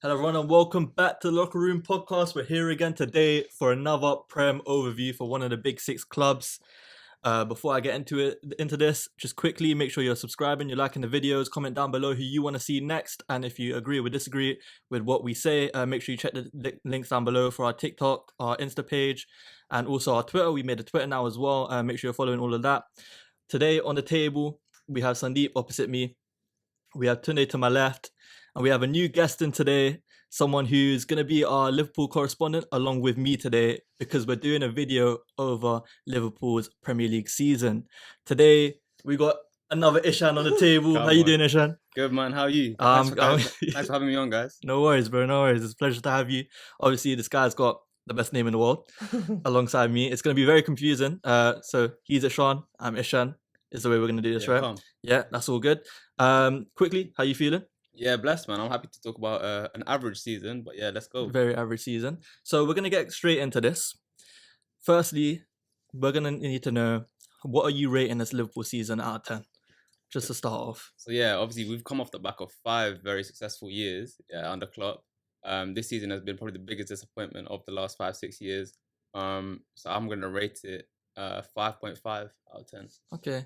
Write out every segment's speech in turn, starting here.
Hello everyone and welcome back to the Locker Room Podcast. We're here again today for another Prem overview for one of the big six clubs. Before I get into this, just quickly make sure you're subscribing, you're liking the videos, comment down below who you want to see next, and if you agree or disagree with what we say, make sure you check the links down below for our TikTok, our Insta page, and also our Twitter. We made a Twitter now as well. Make sure you're following all of that. Today on the table, we have Sandeep opposite me, we have Tunde to my left, and we have a new guest in today, someone who's going to be our Liverpool correspondent along with me today because we're doing a video over Liverpool's Premier League season. Today, we got another Ishan on the table. How you doing, Ishan? Good, man. How are you? Thanks for having me on, guys. No worries, bro. No worries. It's a pleasure to have you. Obviously, this guy's got the best name in the world alongside me. It's going to be very confusing. So he's Ishan, I'm Ishan. Is the way we're going to do this, right? Calm. Yeah, that's all good. Quickly, how you feeling? Yeah, blessed, man. I'm happy to talk about an average season, but yeah, let's go. Very average season. So we're going to get straight into this. Firstly, we're going to need to know, what are you rating this Liverpool season out of 10? Just to start off. So yeah, obviously we've come off the back of 5 very successful years under Klopp. This season has been probably the biggest disappointment of the last 5-6 years. So I'm going to rate it 5.5 out of 10. Okay.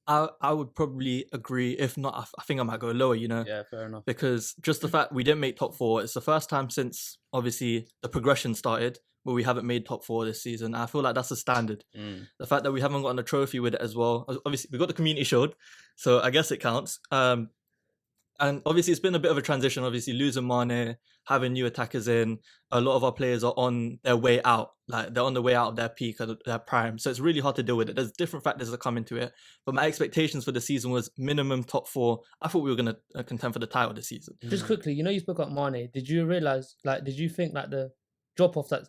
I would probably agree. If not, I think I might go lower, you know? Yeah, fair enough. Because just the fact we didn't make top 4, it's the first time since, obviously, the progression started where we haven't made top 4 this season. I feel like that's a standard. The fact that we haven't gotten a trophy with it as well. Obviously, we got the Community Shield, so I guess it counts. And obviously, it's been a bit of a transition. Obviously, losing Mane, having new attackers in, a lot of our players are on their way out. Like, they're on the way out of their peak, or their prime. So it's really hard to deal with it. There's different factors that come into it. But my expectations for the season was minimum top 4. I thought we were going to contend for the title this season. Just quickly, you spoke about Mane. Did you realise, did you think that the drop-off that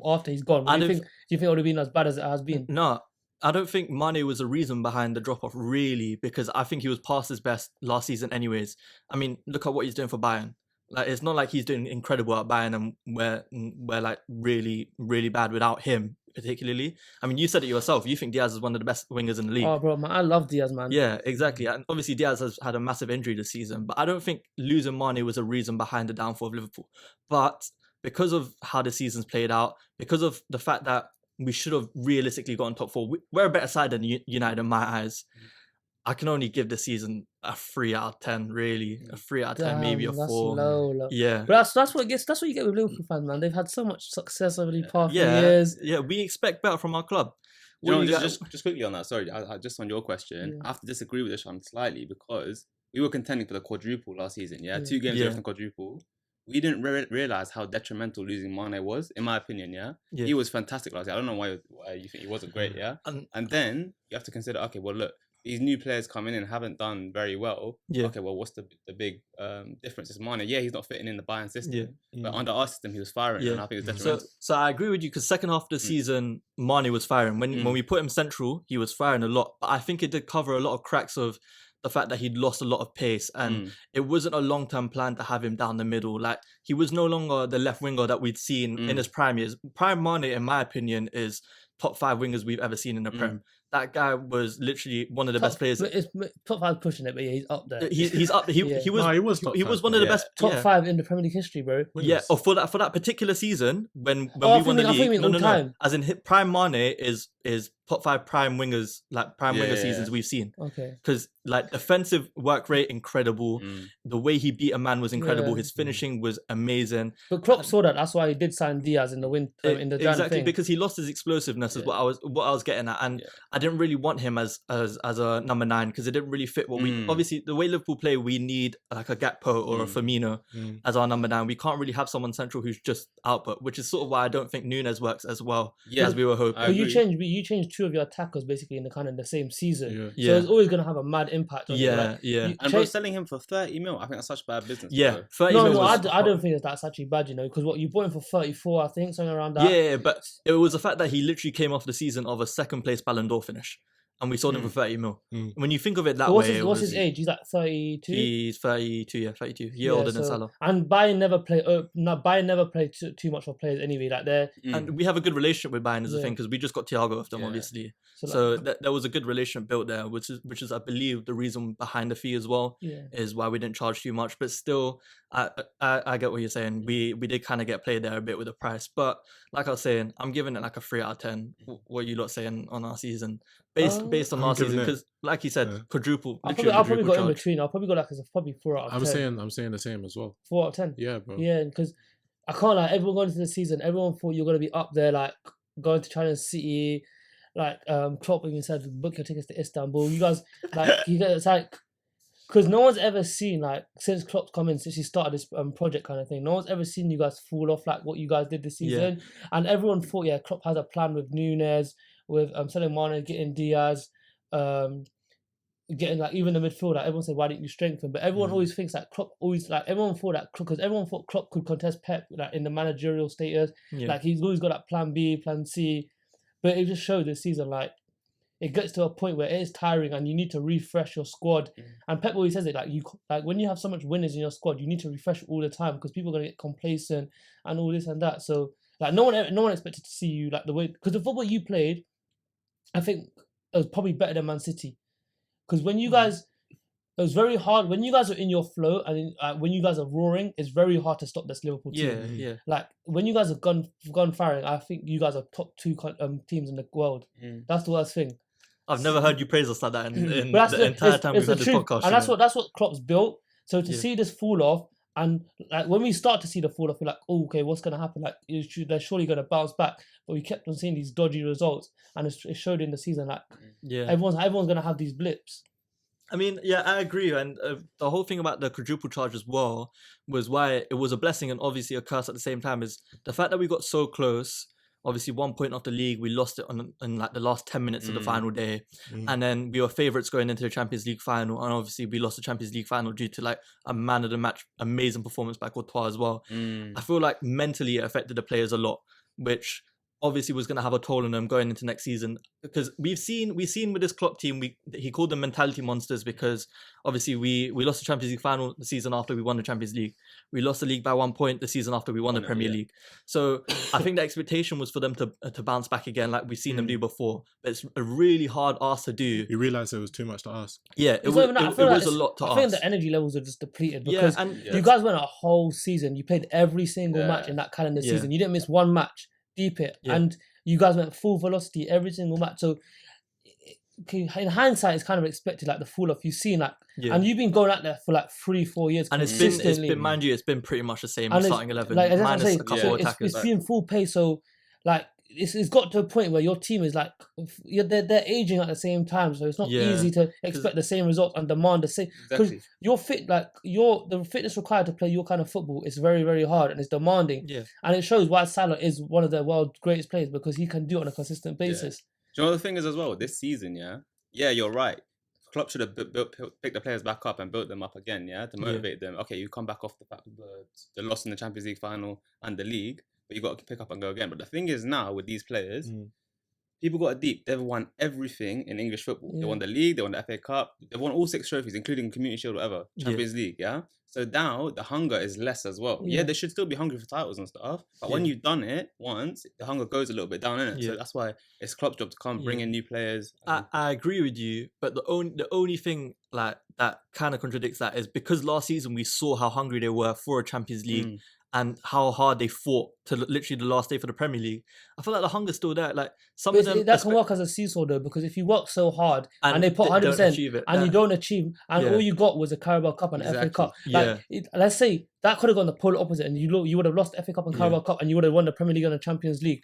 after he's gone, do you think it would have been as bad as it has been? No. I don't think Mane was the reason behind the drop-off, really, because I think he was past his best last season anyways. I mean, look at what he's doing for Bayern. Like, it's not like he's doing incredible at Bayern and we're like really, really bad without him, particularly. I mean, you said it yourself. You think Diaz is one of the best wingers in the league. Oh, bro, man, I love Diaz, man. Yeah, exactly. And obviously Diaz has had a massive injury this season, but I don't think losing Mane was a reason behind the downfall of Liverpool. But because of how the season's played out, because of the fact that we should have realistically gotten top 4. We're a better side than United in my eyes. I can only give the season a 3 out of 10, really. A 3 out of 10, maybe a 4. That's low. Yeah. But that's what you get with Liverpool fans, man. They've had so much success over the past few years. Yeah, we expect better from our club. Just quickly on that, sorry, just on your question, I have to disagree with this one slightly because we were contending for the quadruple last season, 2 games away from the quadruple. We didn't realise how detrimental losing Mane was, in my opinion, He was fantastic last year. I don't know why you think he wasn't great, And then you have to consider, okay, well, look, these new players coming in haven't done very well. Okay, well, what's the big difference? It's Mane. Yeah, he's not fitting in the Bayern system. But under our system, he was firing, and I think it was detrimental. So I agree with you, because second half of the season, Mane was firing. When we put him central, he was firing a lot. But I think it did cover a lot of cracks of the fact that he'd lost a lot of pace, and it wasn't a long-term plan to have him down the middle. Like, he was no longer the left winger that we'd seen in his prime years. Prime Mane, in my opinion, is top 5 wingers we've ever seen in the Prem. That guy was literally one of the best players. It's top 5 pushing it, but yeah, he's up there. He's up. He was one of the best. Top 5 in the Premier League history, bro. Yeah, or for that particular season when we won the league. No. As in, prime Mane is top 5 prime wingers, like prime winger seasons we've seen. Okay. Because like defensive work rate, incredible. The way he beat a man was incredible. His finishing was amazing. But Klopp saw that. That's why he did sign Diaz in the exactly, because he lost his explosiveness. Is what I was getting at, and I didn't really want him as a number 9 because it didn't really fit what we obviously the way Liverpool play. We need like a Gakpo or a Firmino as our number 9. We can't really have someone central who's just output, which is sort of why I don't think Nunes works as well as we were hoping. But you changed 2 of your attackers basically in the same season, so it's always gonna have a mad impact on you. And bro, selling him for 30 mil, I think that's such bad business. Yeah, 30 mil. I don't think that's actually bad, because what you bought him for 34, I think, something around that. Yeah, but it was the fact that he literally came off the season of a 2nd place Ballon d'Or finish, and we sold him for 30 mil. When you think of it that way, what's his age? He's like 32. He's 32, 32. Year older than Salah. And Bayern never play too much for players anyway. Like they're and we have a good relationship with Bayern as a thing, because we just got Thiago with them, obviously. So there was a good relationship built there, which is I believe the reason behind the fee as well, is why we didn't charge too much. But still, I get what you're saying. We did kind of get played there a bit with the price, but like I was saying, I'm giving it like a 3 out of 10. What you lot saying on our season, based on I'm last giving season, it- because like you said, yeah. quadruple. I'll Literally probably quadruple go in charge. between. I'll probably go like as a probably 4 out of 10. I'm saying the same as well. 4 out of 10. Yeah, bro. Yeah, because I can't like everyone going into the season. Everyone thought you're gonna be up there, like going to China City, like Klopp even said, book your tickets to Istanbul. You guys like it's like because no one's ever seen like since Klopp's come in, since he started this project kind of thing. No one's ever seen you guys fall off like what you guys did this season. And everyone thought, yeah, Klopp has a plan with Nunes, with selling Mane, getting Diaz, getting like even the midfield. Like everyone said, why didn't you strengthen? But everyone always thinks that Klopp always like everyone thought that because everyone thought Klopp could contest Pep like in the managerial status. Like he's always got that plan B, plan C. But it just showed this season like it gets to a point where it is tiring and you need to refresh your squad. And Pep always says it like when you have so much winners in your squad, you need to refresh all the time because people are gonna get complacent and all this and that. So like no one expected to see you like the way because the football you played, I think it was probably better than Man City. Because when you guys, it was very hard when you guys are in your flow and when you guys are roaring, it's very hard to stop this Liverpool team. Yeah. Like when you guys have gone firing, I think you guys are top 2 teams in the world. That's the worst thing. I've never heard you praise us like that in the entire time we've had this podcast. And that's what Klopp's built. So to see this fall off, and like when we start to see the fall off, we're like, oh, okay, what's going to happen? Like they're surely going to bounce back. But we kept on seeing these dodgy results, and it showed in the season. Like everyone's going to have these blips. I mean, yeah, I agree. And the whole thing about the quadruple charge as well was why it was a blessing and obviously a curse at the same time is the fact that we got so close. Obviously, 1 point off the league, we lost it in like the last 10 minutes of the final day. And then we were favourites going into the Champions League final. And obviously, we lost the Champions League final due to like a man of the match, amazing performance by Courtois as well. I feel like mentally it affected the players a lot, which obviously was going to have a toll on them going into next season because we've seen with this Klopp team he called them mentality monsters because obviously we lost the Champions League final the season after we won the Champions League. We lost the league by 1 point the season after we won the Premier League. So I think the expectation was for them to bounce back again like we've seen them do before. But it's a really hard ask to do. You realise it was too much to ask. Yeah, it was a lot to ask. I think the energy levels are just depleted because and you guys went a whole season. You played every single match in that calendar season. You didn't miss one match. Deep it and you guys went full velocity every single match. So in hindsight, it's kind of expected like the fall off you've seen like, and you've been going out there for like 3-4 years, and it's been mind you, it's been pretty much the same starting 11 like, minus a couple of attackers. It's been full pace, so like it's got to a point where your team is like they're aging at the same time, so it's not easy to expect the same results and demand the same because you're fit like the fitness required to play your kind of football is very, very hard and it's demanding. And it shows why Salah is one of the world's greatest players because he can do it on a consistent basis. Do you know the thing is as well this season? Yeah, you're right. Klopp should have picked the players back up and built them up again, to motivate them. Okay, you come back off the loss in the Champions League final and the league, but you got to pick up and go again. But the thing is now with these players, people got deep. They've won everything in English football. They won the league, they won the FA Cup, they won all 6 trophies, including Community Shield, whatever, Champions League, So now the hunger is less as well. Yeah, they should still be hungry for titles and stuff. But when you've done it once, the hunger goes a little bit down, innit? So that's why it's Klopp's job to come bring in new players. I agree with you, but the only thing like that kind of contradicts that is because last season we saw how hungry they were for a Champions League and how hard they fought to literally the last day for the Premier League. I feel like the hunger's still there. Like some of them that can work as a seesaw though, because if you work so hard and they put 100% and you don't achieve, and all you got was a Carabao Cup and an FA Cup. Like let's say that could have gone the polar opposite, and you would have lost the FA Cup and Carabao Cup, and you would have won the Premier League and the Champions League.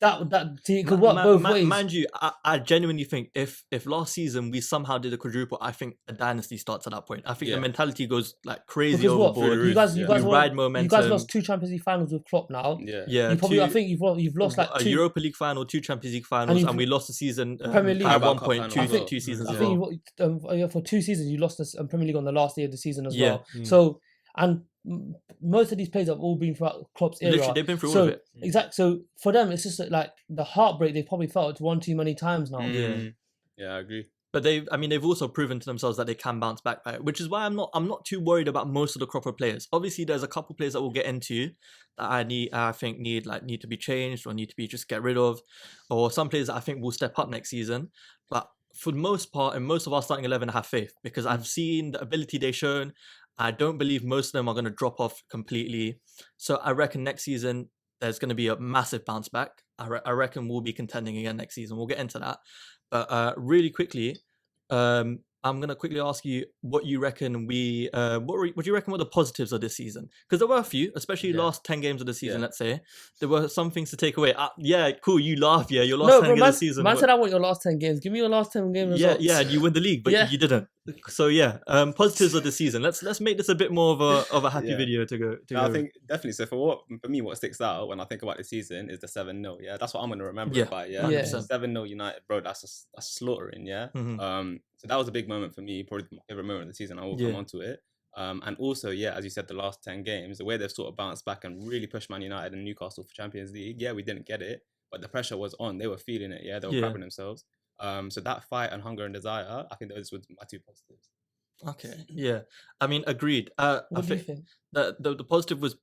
It could work both ways. Mind you, I genuinely think if last season we somehow did a quadruple, I think a dynasty starts at that point. I think the mentality goes like crazy because overboard. You guys ride momentum. You guys lost 2 Champions League finals with Klopp now. I think you've lost like 2 Europa League final, 2 Champions League finals, and we lost the season Premier League at 1 point, two seasons. I think for 2 seasons you lost the Premier League on the last day of the season as well. So and most of these players have all been throughout Klopp's era. Literally, they've been through all of it. Exactly. So for them, it's just like the heartbreak they've probably felt one too many times now. Yeah, I agree. But they've also proven to themselves that they can bounce back by it, which is why I'm not too worried about most of the crop of players. Obviously, there's a couple players that we'll get into that I think need to be changed or need to be just get rid of, or some players that I think will step up next season. But for the most part, in most of our starting 11, I have faith because I've seen the ability they've shown. I don't believe most of them are going to drop off completely. So I reckon next season there's going to be a massive bounce back. I reckon we'll be contending again next season. We'll get into that. But really quickly, I'm gonna quickly ask you what you reckon what do you reckon were the positives of this season? Because there were a few, especially last 10 games of the season. Let's say there were some things to take away. Yeah, cool. You laugh. Yeah, your last 10 games of the season. Man said I want your last 10 games. Give me your last 10 games. Yeah, yeah, and you win the league, but you didn't. So yeah, positives of the season. Let's make this a bit more of a happy video to go. I think definitely. So for me, what sticks out when I think about the season is the 7-0. Yeah, that's what I'm gonna remember it by. Yeah, 7-0 United, bro. That's slaughtering. Yeah. So that was a big moment for me. Probably my favorite moment of the season. I will come on to it. And also, as you said, the last 10 games, the way they've sort of bounced back and really pushed Man United and Newcastle for Champions League. Yeah, we didn't get it, but the pressure was on. They were feeling it. Yeah, they were crapping themselves. So that fight and hunger and desire, I think those were my two positives. Okay, yeah. I mean, agreed. What do you think? The positive was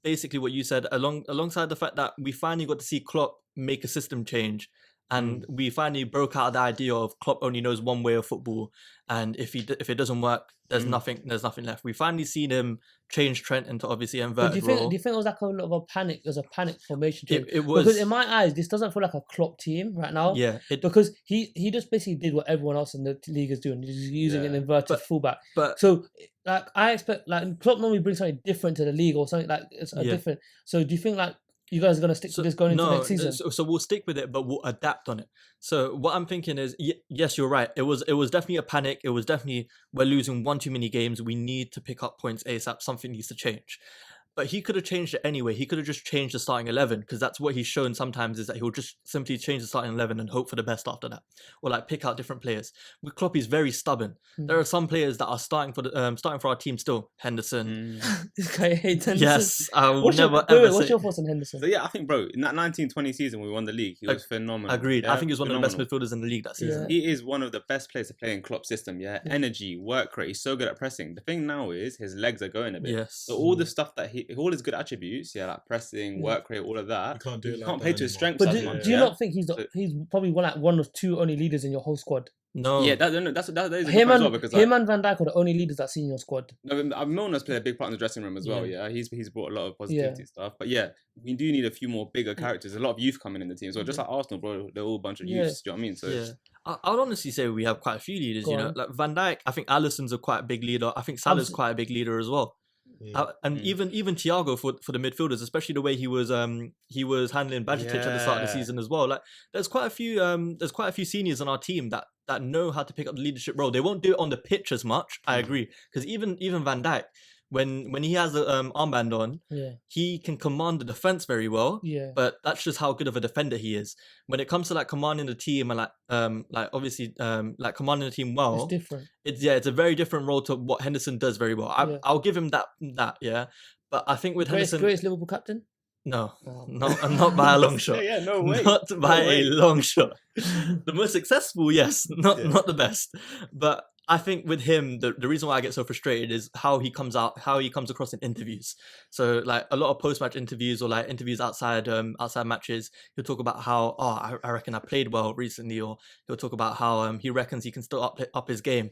basically what you said, alongside the fact that we finally got to see Klopp make a system change. And we finally broke out of the idea of Klopp only knows one way of football, and if it doesn't work, there's nothing left. We finally seen him change Trent into obviously inverted role. Do you think it was like a lot of a panic? It was a panic formation change. It was, because in my eyes, this doesn't feel like a Klopp team right now. Yeah, because he just basically did what everyone else in the league is doing. He's using an inverted fullback. But so like I expect like Klopp normally brings something different to the league or something like it's a different. So do you think like you guys are going to stick to this going into next season? So we'll stick with it, but we'll adapt on it. So what I'm thinking is, yes, you're right. It was definitely a panic. It was definitely, we're losing one too many games. We need to pick up points ASAP. Something needs to change. But he could have changed it anyway. He could have just changed the starting 11, because that's what he's shown sometimes, is that he'll just simply change the starting 11 and hope for the best after that, or like pick out different players. With Klopp, he's very stubborn. There are some players that are starting for our team still. Henderson. This guy hates Henderson. Yes, I will never ever. What's your thoughts on Henderson? So I think, bro, in that 19-20 season we won the league, he was phenomenal. Agreed. I think he's one of the best midfielders in the league that season. He is one of the best players to play in Klopp's system. Energy, work rate. He's so good at pressing. The thing now is his legs are going a bit. Yes. So all the stuff that all his good attributes, like pressing, work rate, all of that. You can't play to his strengths. But do you not think he's probably one of two only leaders in your whole squad? No. Yeah, that is a him as and well, because him and Van Dijk are the only leaders that see in your squad. No, Milner's played a big part in the dressing room as well. Yeah, he's brought a lot of positivity stuff. But we do need a few more bigger characters. There's a lot of youth coming in the team. So just like Arsenal, bro, they're all a bunch of youths. Do you know what I mean? So I would honestly say we have quite a few leaders. You know, like Van Dijk. I think Alisson's a quite a big leader. I think Salah's quite a big leader as well. And even Thiago for the midfielders, especially the way he was handling Bajcetic at the start of the season as well. Like there's quite a few seniors on our team that know how to pick up the leadership role. They won't do it on the pitch as much. I agree, because even Van Dijk, when he has the armband on, he can command the defense very well. But that's just how good of a defender he is. When it comes to like commanding the team and obviously commanding the team well, it's different. It's a very different role to what Henderson does very well. I'll give him that. But I think with Henderson, greatest Liverpool captain. No, not by a long shot. No way. Not by a long shot. The most successful, yes, not the best. But I think with him, the reason why I get so frustrated is how he comes across in interviews. So like a lot of post-match interviews or like interviews outside matches, he'll talk about how, I reckon I played well recently, or he'll talk about how he reckons he can still up his game.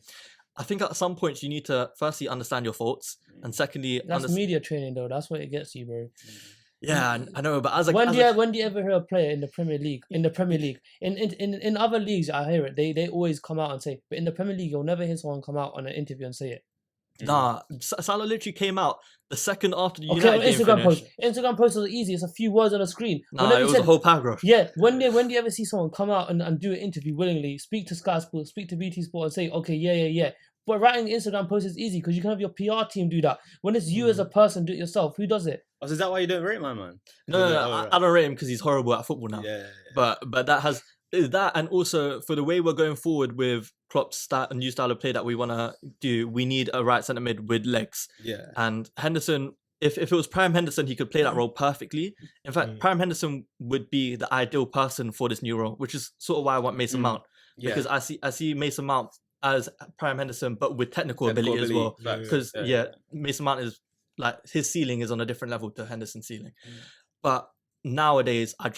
I think at some points you need to firstly understand your faults, and secondly, that's media training though. That's what it gets you, bro. Yeah, I know, but when do you ever hear a player in the Premier League? In other leagues, I hear it. They always come out and say, but in the Premier League, you'll never hear someone come out on an interview and say it. Nah, Salah literally came out the second after the United game finished. Instagram post was easy. It's a few words on a screen. It was a whole paragraph. Yeah, when do you ever see someone come out and do an interview willingly, speak to Sky Sports, speak to BT Sport, and say, okay, yeah. But writing Instagram posts is easy because you can have your PR team do that. When it's you as a person, do it yourself. Who does it? Oh, so is that why you don't rate my man? No, I don't rate him because he's horrible at football now. Yeah. But that is that, and also for the way we're going forward with Klopp's new style of play that we want to do, we need a right centre mid with legs. Yeah. And Henderson, if it was Prime Henderson, he could play that role perfectly. In fact, Prime Henderson would be the ideal person for this new role, which is sort of why I want Mason Mount, because I see Mason Mount as Prime Henderson, but with technical ability as well. Because Mason Mount is like, his ceiling is on a different level to Henderson's ceiling. But nowadays, I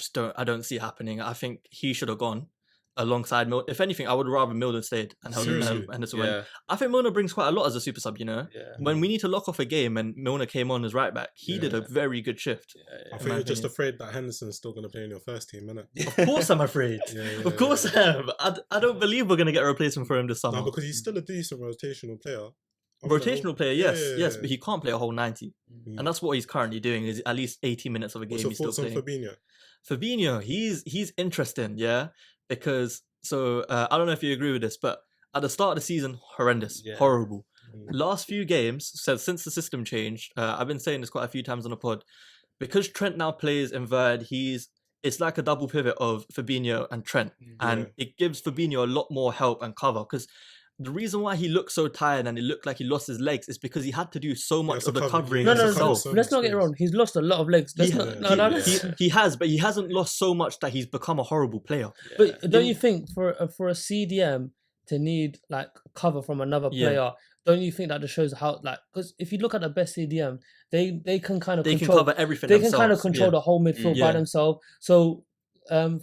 don't see it happening. I think he should have gone. alongside Milner. If anything, I would rather Milner stayed and Henderson went. I think Milner brings quite a lot as a super sub, you know? Yeah. When we need to lock off a game and Milner came on as right back, he did a very good shift. I think you're just afraid that Henderson's still going to play in your first team, innit? Of course I'm afraid. Of course I am. I don't believe we're going to get a replacement for him this summer. No, because he's still a decent rotational player. Rotational player, yes, but he can't play a whole 90. And that's what he's currently doing, is at least 80 minutes of a game he's still playing. What's your thoughts on Fabinho, Fabinho? he's interesting, yeah? Because, I don't know if you agree with this, but at the start of the season, horrendous, horrible. Last few games, since the system changed, I've been saying this quite a few times on the pod, because Trent now plays inverted, it's like a double pivot of Fabinho and Trent, and it gives Fabinho a lot more help and cover, because the reason why he looked so tired and it looked like he lost his legs is because he had to do so much of the covering himself. Let's not get it wrong. He's lost a lot of legs. He has, but he hasn't lost so much that he's become a horrible player. But don't you think for a CDM to need like cover from another player, don't you think that just shows how, like, because if you look at the best CDM, they can kind of control, can cover everything. They can kind of control the whole midfield by themselves. So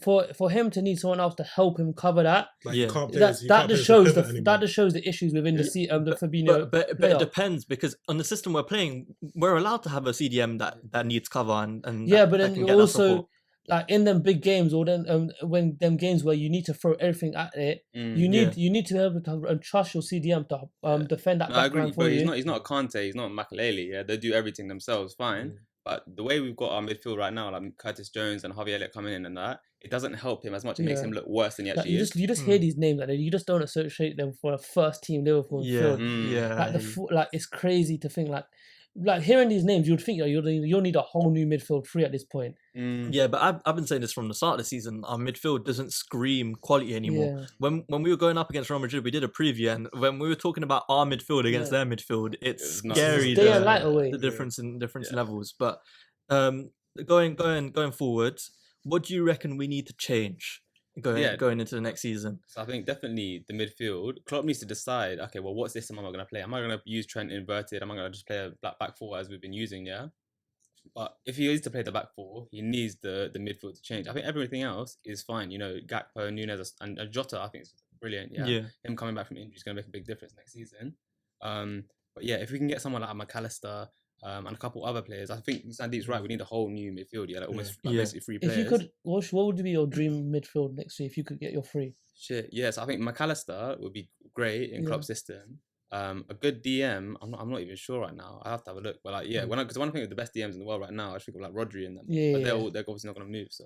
for him to need someone else to help him cover that, that just shows the issues within the Fabinho. But it depends, because on the system we're playing, we're allowed to have a CDM that needs cover and but then you also, like, in them big games, or then when them games where you need to throw everything at it, you need to be able to trust your CDM to defend that background for you. He's not a Kante, he's not a Makelele. Yeah, they do everything themselves, fine. But the way we've got our midfield right now, like Curtis Jones and Harvey Elliott coming in and that, it doesn't help him as much. It makes him look worse than he actually is. You just hear these names, like, you just don't associate them for a first team Liverpool midfield. Like it's crazy to think like hearing these names, you'd think you'll need a whole new midfield three at this point. Yeah, but I've been saying this from the start of the season. Our midfield doesn't scream quality anymore. When we were going up against Real Madrid, we did a preview, and when we were talking about our midfield against their midfield, it's scary. The difference in levels. But going forward, what do you reckon we need to change going into the next season? So I think definitely the midfield. Klopp needs to decide, okay, well, what's this am I going to play? Am I going to use Trent inverted? Am I going to just play a back four as we've been using, But if he is to play the back four, he needs the midfield to change. I think everything else is fine. You know, Gakpo, Nunez, and Jota, I think is brilliant. Him coming back from injury is going to make a big difference next season. But yeah, if we can get someone like McAllister and a couple other players, I think Sandeep's right. We need a whole new midfield. Basically 3 players. If you could, what would be your dream midfield next year if you could get your 3? Yes, I think McAllister would be great in Klopp's system. A good DM, I'm not even sure right now. I have to have a look. But because when I think of the best DMs in the world right now, I think of like Rodri and them. But they're obviously not going to move. So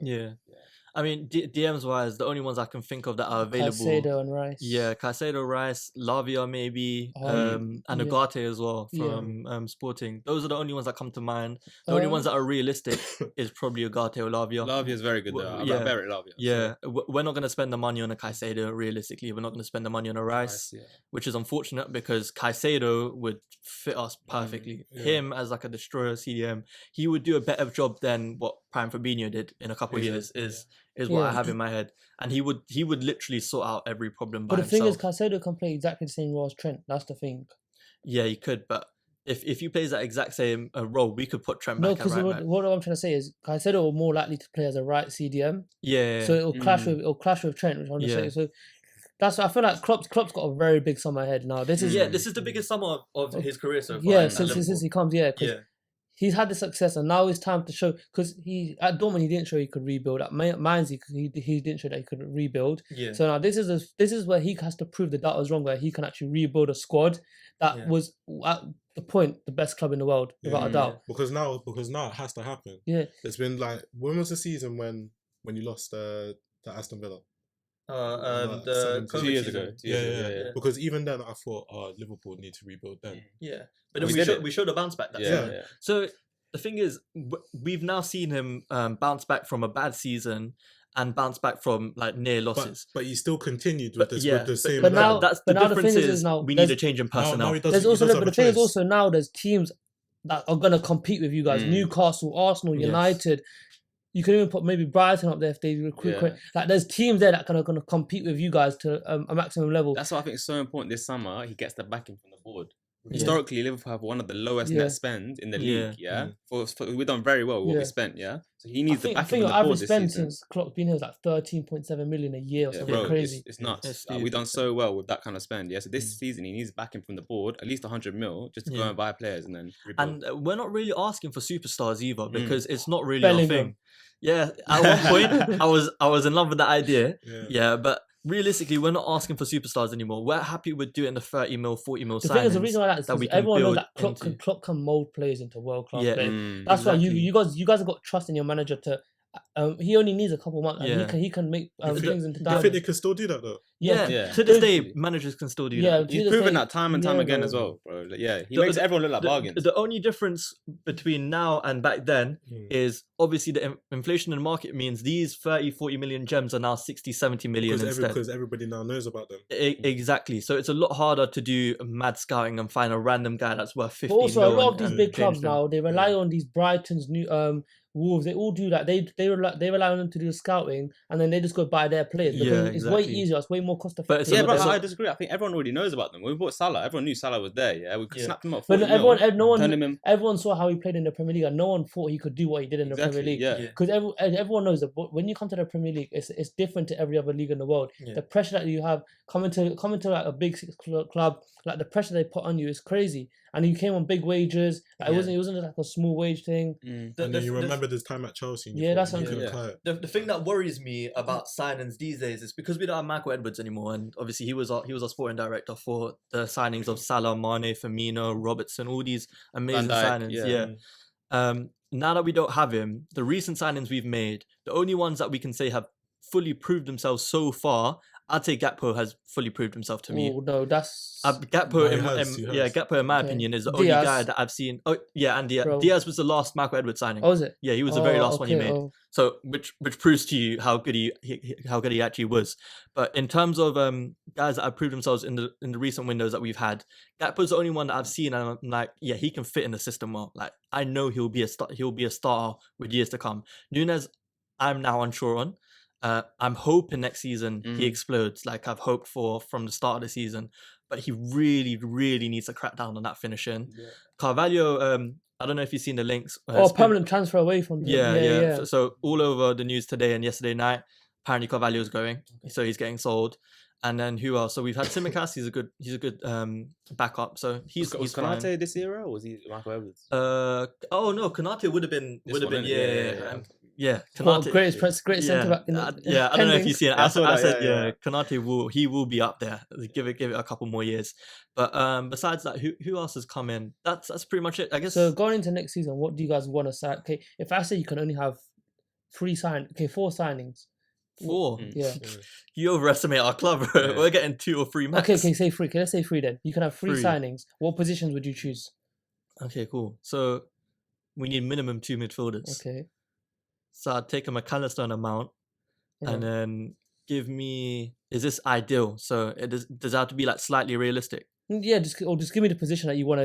I mean, DMs wise, the only ones I can think of that are available. Caicedo and Rice. Yeah, Caicedo, Rice, Lavia maybe, and Ugarte as well from Sporting. Those are the only ones that come to mind. The only ones that are realistic is probably Ugarte or Lavia. Lavia is very good though. I better Lavia. Yeah, we're not going to spend the money on a Caicedo realistically. We're not going to spend the money on a Rice, which is unfortunate because Caicedo would fit us perfectly. Him as like a destroyer CDM, he would do a better job than what Prime Fabinho did in a couple of years. Is what I have in my head, and he would literally sort out every problem by himself. But the thing is, Caicedo can play exactly the same role as Trent. That's the thing. Yeah, he could, but if he plays that exact same role, we could put Trent back. No, because what I'm trying to say is Caicedo will more likely to play as a right CDM. Yeah. So it'll clash with Trent, which I'm trying to say. So that's I feel like Klopp's got a very big summer ahead now. This is the biggest summer of his career so far. Yeah, since he comes. He's had the success, and now it's time to show. Because at Dortmund he didn't show he could rebuild. At Mainz he didn't show that he could rebuild. Yeah. So now this is where he has to prove that was wrong. Where he can actually rebuild a squad that was at the point the best club in the world without a doubt. Because now it has to happen. Yeah. It's been like, when was the season when you lost to Aston Villa? 2 years ago. Yeah. Because even then I thought, Liverpool need to rebuild then. Yeah. But then we showed a bounce back that season. Yeah. So the thing is, we've now seen him bounce back from a bad season and bounce back from like near losses. But he still continued with the same. But now that's the difference is now we need a change in personnel. But the thing is also now there's teams that are going to compete with you guys. Newcastle, Arsenal, United. You can even put maybe Brighton up there if they recruit. Like there's teams there that are going to compete with you guys to a maximum level. That's what I think is so important this summer. He gets the backing from the board. Historically, Liverpool have one of the lowest net spend in the league. Yeah, we've done very well with what we spent. Yeah, so he needs the backing I think from your the board average this spend season. since Klopp's been here is like 13.7 million a year or something crazy. It's nuts. It's we've done so well with that kind of spend. Yeah, so this season he needs backing from the board, at least 100 mil, just to go and buy players and then rebuild. And we're not really asking for superstars either because it's not really Bellingham. our thing. Yeah, at one point I was in love with that idea. Yeah, but realistically, we're not asking for superstars anymore. We're happy with doing the 30 mil, 40 mil The signings. thing is, the reason why that is because everyone knows that Klopp can mold players into world class players. That's why you guys have got trust in your manager to. He only needs a couple months. And he can make things into diamonds. I think they can still do that though. Yeah. To this day, managers can still do that. He's proven that time and time again as well, bro. He makes everyone look like bargains. The only difference between now and back then is obviously the inflation in the market means these 30, 40 million gems are now 60, 70 million instead. Because everybody now knows about them. Exactly. So it's a lot harder to do mad scouting and find a random guy that's worth 50 But also, a lot of and these big clubs them. now, they rely on these Brighton's new Wolves. They all do that. They rely on them to do the scouting, and then they just go buy their players because it's way easier. It's way more cost effective. But I disagree. I think everyone already knows about them. When we bought Salah, everyone knew Salah was there. Yeah, we could snap him up. But everyone saw how he played in the Premier League, and no one thought he could do what he did in the Premier League. Because everyone knows that when you come to the Premier League, it's different to every other league in the world. The pressure that you have coming to like a big six club, like the pressure they put on you is crazy. And you came on big wages. Like, it wasn't like a small wage thing. And then you remember this time at Chelsea. And that's what the thing that worries me about signings these days is because we don't have Michael Edwards anymore, and obviously he was our sporting director for the signings of Salah, Mane, Firmino, Robertson, all these amazing signings. Now that we don't have him, the recent signings we've made, the only ones that we can say have fully proved themselves so far, I'd say Gakpo has fully proved himself to me. Oh no, that's Gakpo. Gakpo, in my opinion, is the only guy that I've seen. Oh yeah, and Diaz was the last Michael Edwards signing. Oh, was it? Yeah, he was the very last one he made. So which proves to you how good he actually was. But in terms of guys that have proved themselves in the recent windows that we've had, Gakpo's the only one that I've seen, and I'm like, yeah, he can fit in the system well. Like I know he'll be a starter with years to come. Nunez, I'm now unsure on. I'm hoping next season he explodes like I've hoped for from the start of the season, but he really, really needs to crack down on that finishing. Carvalho, I don't know if you've seen the links. Permanent transfer away from them. Yeah. So all over the news today and yesterday night, apparently Carvalho's going, so he's getting sold. And then who else? So we've had Tsimikas. He's a good backup. So he's Konate fine. this era, or was he Michael Edwards? Oh no, Konate would have been yeah. Konate, great centre back. I don't know if you see it. I said Konate will be up there. Give it a couple more years. But besides that, who else has come in? That's pretty much it, I guess. So going into next season, what do you guys want to sign? Okay, if I say you can only have 4 signings. 4. Yeah. You overestimate our club, bro. We're getting 2 or 3 max. Okay, say 3. Okay, let's say 3 then. You can have 3 signings. What positions would you choose? Okay, cool. So we need minimum 2 midfielders. Okay. So I'd take a McAllister on a mount, and then give me. Is this ideal? So does it have to be like slightly realistic? Yeah, just give me the position that you want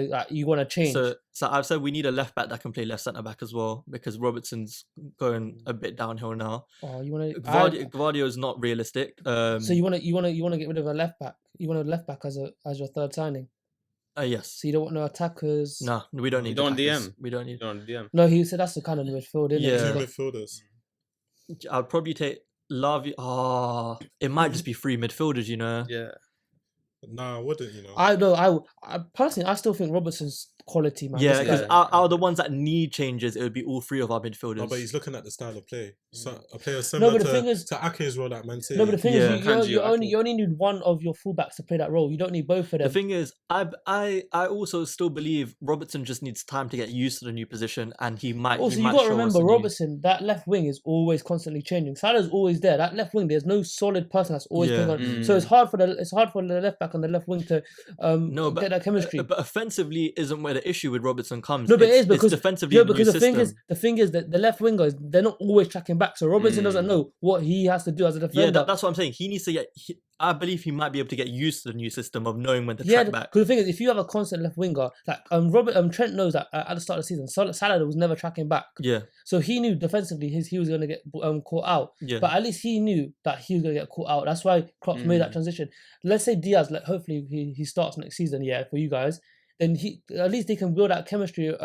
to change. So I've said we need a left back that can play left centre back as well because Robertson's going a bit downhill now. Oh, you want to Gvardio's not realistic. So you want to get rid of a left back. You want a left back as your third signing. Yes. So you don't want no attackers. No, we don't need. DM. We don't need. DM. No, he said that's the kind of midfield, isn't it? 2 midfielders. I'd probably take Lavi. It might just be 3 midfielders, you know. Yeah. Nah, I wouldn't, you know. I personally, I still think Robertson's quality, man. Yeah, because out of the ones that need changes, it would be all 3 of our midfielders. No, but he's looking at the style of play. So a player similar to Ake's role at Man City. No, but the thing is, you only need one of your fullbacks to play that role. You don't need both of them. The thing is, I also still believe Robertson just needs time to get used to the new position, and he might. Also, you got to remember, Robertson, that left wing is always constantly changing. Salah's always there. That left wing, there's no solid person that's always playing on. So it's hard for the left back and the left wing to get that chemistry. But offensively isn't where the issue with Robertson comes. No, but it is because defensively. Because the thing is that the left wingers, they're not always tracking back. So Robertson doesn't know what he has to do as a defender. Yeah, that's what I'm saying. He needs to get. I believe he might be able to get used to the new system of knowing when to track back. Because the thing is, if you have a constant left winger, like Trent knows that at the start of the season, Salah was never tracking back. Yeah. So he knew defensively he was going to get caught out. Yeah. But at least he knew that he was going to get caught out. That's why Klopp made that transition. Let's say Diaz, hopefully he starts next season. Yeah, for you guys. then at least they can build that chemistry.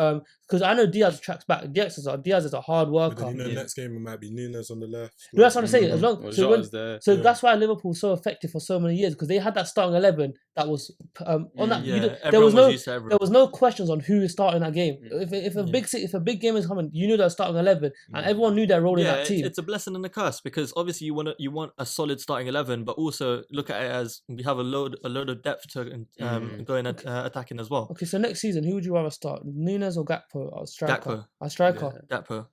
Because I know Diaz tracks back. Diaz is a hard worker. But then, next game it might be Nunes on the left. No, that's what I'm saying. As long that's why Liverpool was so effective for so many years, because they had that starting 11 that was on that. There was no questions on who is starting that game. If a big game is coming, you knew they're starting 11, and everyone knew their role in that team. It's a blessing and a curse, because obviously you want a solid starting 11, but also look at it as we have a load of depth to go in attacking as well. Okay, so next season, who would you rather start, Nunes or Gakpo? Or striker? A striker. Gakpo.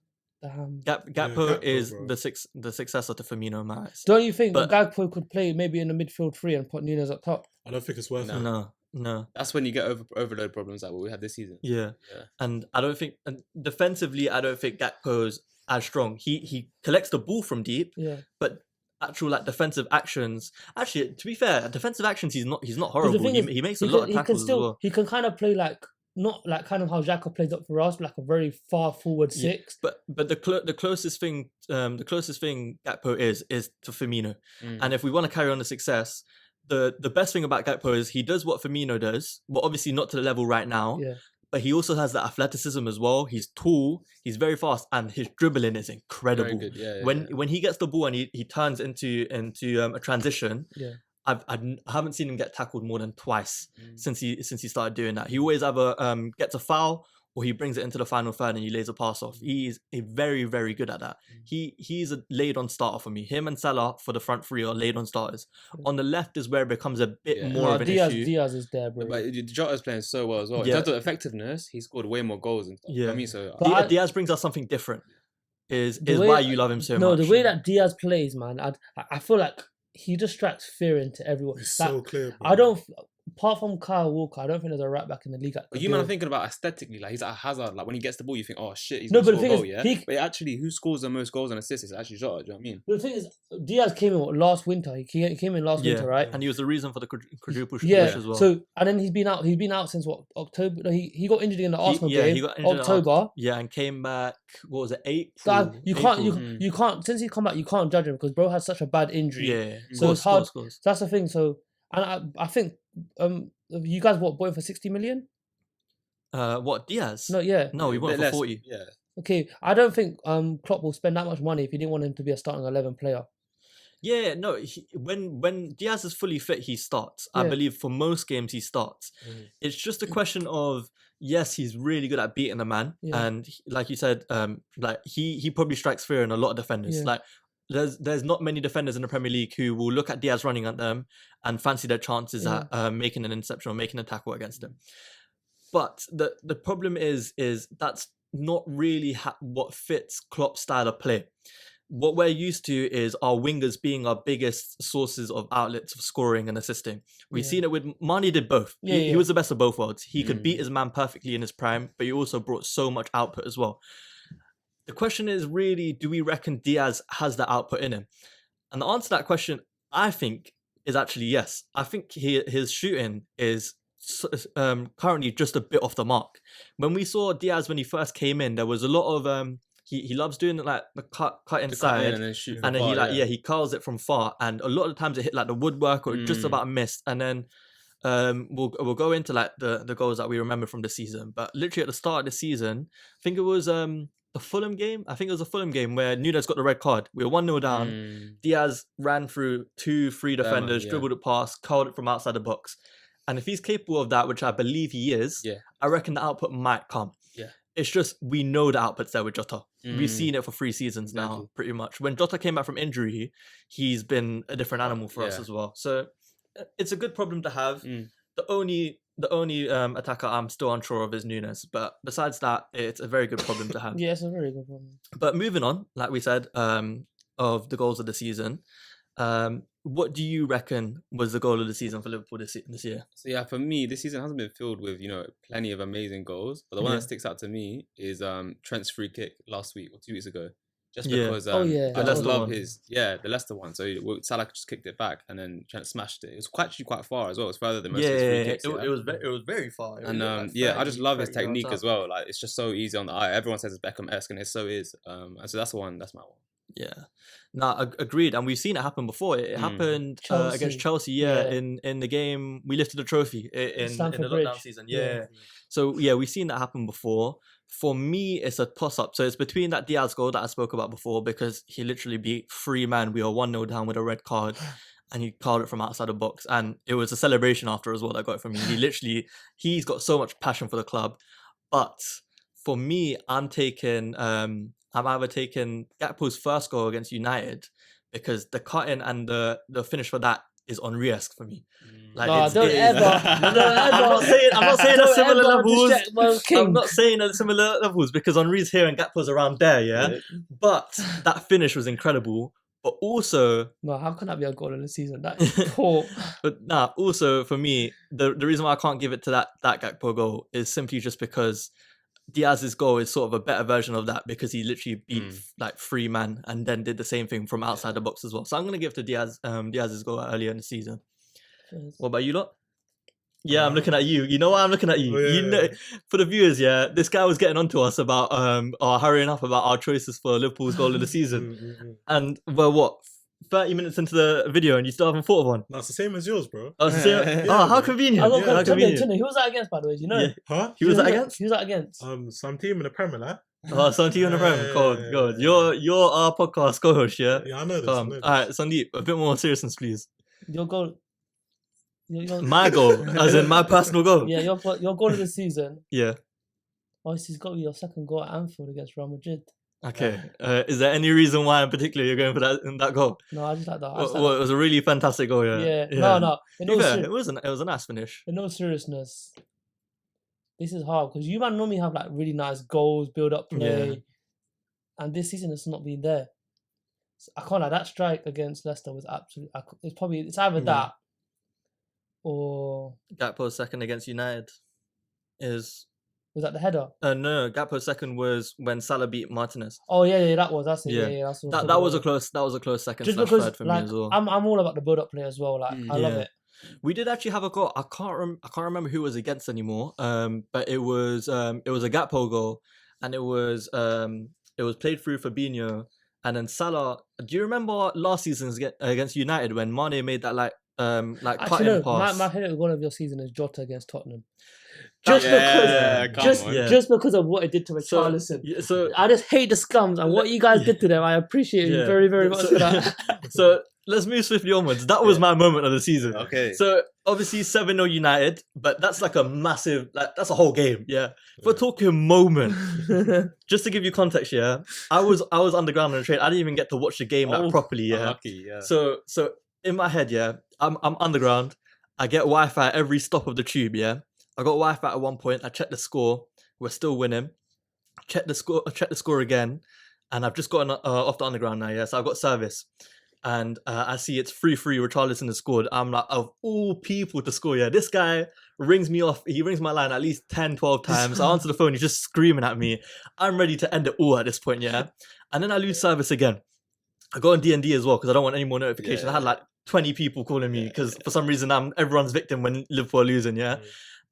Gakpo Gakpo is bro. the successor to Firmino in my eyes. Don't you think that Gakpo could play maybe in the midfield 3 and put Nunes up top? I don't think it's worth it. No. That's when you get overload problems like what we had this season. Yeah. And I don't think defensively, I don't think Gakpo's as strong. He collects the ball from deep, but actual like defensive actions. Actually, to be fair, defensive actions he's not horrible. He makes a lot of tackles as well. He can kind of play like not like kind of how Xhaka plays up for us, but like a very far forward six. But the closest thing Gakpo is to Firmino. And if we want to carry on the success, the best thing about Gakpo is he does what Firmino does, but obviously not to the level right now. Yeah. But he also has that athleticism as well. He's tall, he's very fast, and his dribbling is incredible. Very good. When he gets the ball and he turns into a transition, I haven't seen him get tackled more than twice since he started doing that. He always either gets a foul or he brings it into the final third and he lays a pass off. He is very, very good at that. He's a laid-on starter for me. Him and Salah for the front three are laid-on starters. On the left is where it becomes a bit more of an issue. Diaz is there, bro. But Jota's playing so well as well. In terms of effectiveness, he scored way more goals and stuff. Yeah. I mean, so Diaz brings us something different. Is why you love him so much. No, the way that Diaz plays, man, I feel like he just strikes fear into everyone. It's so clear, bro. I don't. Apart from Kyle Walker, I don't think there's a right back in the league. But you man are thinking about aesthetically, like he's at Hazard. Like when he gets the ball, you think, oh shit, he's going to score a goal, But actually, who scores the most goals and assists is actually Jota. Do you know what I mean? The thing is, Diaz came in last winter. He came in last winter, right? And he was the reason for the quadruple push as well. So and then he's been out since what, October? No, he got injured in the Arsenal game. He got injured October. And came back. What was it? April. You can't. Since he come back, you can't judge him because bro had such a bad injury. Yeah. So it's hard. So that's the thing. So and I think you guys bought him for 60 million? What, Diaz? No, yeah. No, we bought him for 40. Yeah. Okay, I don't think Klopp will spend that much money if he didn't want him to be a starting 11 player. Yeah, no. When Diaz is fully fit, he starts. I believe for most games he starts. It's just a question of yes, he's really good at beating the man, and like you said, like he probably strikes fear in a lot of defenders. Like there's not many defenders in the Premier League who will look at Diaz running at them and fancy their chances at making an interception or making a tackle against him. But the problem is that's not really what fits Klopp's style of play. What we're used to is our wingers being our biggest sources of outlets of scoring and assisting. We've seen it with Mane did both. He was the best of both worlds. He could beat his man perfectly in his prime, but he also brought so much output as well. The question is really, do we reckon Diaz has the output in him? And the answer to that question, I think, is actually yes. I think his shooting is currently just a bit off the mark. When we saw Diaz when he first came in, there was a lot of he loves doing like the cut inside and then shoot and then he curls it from far, and a lot of the times it hit like the woodwork or just about missed. And then we'll go into like the goals that we remember from the season. But literally at the start of the season, I think it was the Fulham game. I think it was a Fulham game where Nunes got the red card. We were 1-0 down. Diaz ran through 2-3 defenders, dribbled it past, curled it from outside the box. And if he's capable of that, which I believe he is, I reckon the output might come. Yeah. It's just we know the output's there with Jota. We've seen it for 3 seasons now, pretty much. When Jota came back from injury, he's been a different animal for us as well. So it's a good problem to have. The only attacker I'm still unsure of is Nunes, but besides that, it's a very good problem to have. Yeah, it's a very good problem. But moving on, like we said, of the goals of the season, what do you reckon was the goal of the season for Liverpool this year? So for me, this season hasn't been filled with plenty of amazing goals, but the one that sticks out to me is Trent's free kick last week or 2 weeks ago. Just because I just love the Leicester one. So Salah just kicked it back and then Trent smashed it. It was actually quite far as well. It's further than most of his free kicks. It was very far. And I just love his technique as well. Like it's just so easy on the eye. Everyone says it's Beckham-esque, and it so is. And so that's the one. That's my one. Yeah. No, agreed. And we've seen it happen before. It happened against Chelsea, in the game we lifted the trophy in the lockdown season. Yeah. So, yeah, we've seen that happen before. For me, it's a toss-up. So it's between that Diaz goal that I spoke about before, because he literally beat 3 man. We were 1-0 down with a red card, and he called it from outside the box. And it was a celebration after as well that got it from me. He's got so much passion for the club. But for me, I'm either taking Gakpo's first goal against United, because the cutting and the finish for that is Henry-esque for me. Like, don't ever. I'm not saying at similar levels. I'm not saying at similar levels, because Henry's here and Gakpo's around there, yeah? But that finish was incredible. But also... No, how can that be a goal in the season? That is poor. But also for me, the reason why I can't give it to that Gakpo goal is simply just because Diaz's goal is sort of a better version of that, because he literally beat like 3 man and then did the same thing from outside the box as well. So I'm gonna give it to Diaz's goal earlier in the season. What about you lot? Yeah, I'm looking at you. You know why I'm looking at you? You know, for the viewers, this guy was getting onto us about hurrying up about our choices for Liverpool's goal of the season. And well, what? 30 minutes into the video and you still haven't thought of one? That's the same as yours, bro. Oh, how convenient. Who was that against, by the way? Do you know? Yeah. Huh? Who was that against? Some team in the Premier League. Oh, some team in the Premier. God. You're our podcast co-host, yeah? Yeah, I know this. All right, Sandeep, a bit more seriousness, please. Your goal. My goal, as in my personal goal. Yeah, your goal of the season. Yeah. Oh, he's got your second goal at Anfield against Real Madrid. Okay. Is there any reason why in particular you're going for that goal? No, I just like that. It was a really fantastic goal, yeah. No. It was a nice finish. In all seriousness, this is hard because you man normally have like really nice goals, build-up play, and this season it's not been there. So I can't lie. That strike against Leicester was absolutely. It's either that or Gakpo's second against United is. Was that the header? No, Gakpo's second was when Salah beat Martinez. Oh yeah, that's it. Yeah, that was a close second. Just because, third for me as well. I'm all about the build-up play as well. Like I love it. We did actually have a goal. I can't remember who it was against anymore. But it was a Gakpo goal, and it was played through Fabinho, and then Salah. Do you remember last season against United when Mane made that cutting pass? My favorite goal of your season is Jota against Tottenham. Just because of what it did to Richarlison. So I just hate the scums and what you guys did to them. I appreciate you very, very much for that. So let's move swiftly onwards. That was my moment of the season. Okay. So obviously 7-0 United, but that's like a massive, that's a whole game. Yeah. If we're talking moment, just to give you context, I was underground on the train. I didn't even get to watch the game properly. Lucky, So in my head, I'm underground. I get Wi-Fi at every stop of the tube. I got Wi-Fi at one point. I checked the score. We're still winning. Check the score again, and I've just gotten off the underground now. So I've got service, and I see it's 3-3. Richarlison has scored. I'm like, of all people to score, this guy rings me off. He rings my line at least 10, 12 times. I answer the phone. He's just screaming at me. I'm ready to end it all at this point. And then I lose service again. I go on D&D as well because I don't want any more notifications. I had like 20 people calling me because for some reason I'm everyone's victim when Liverpool are losing.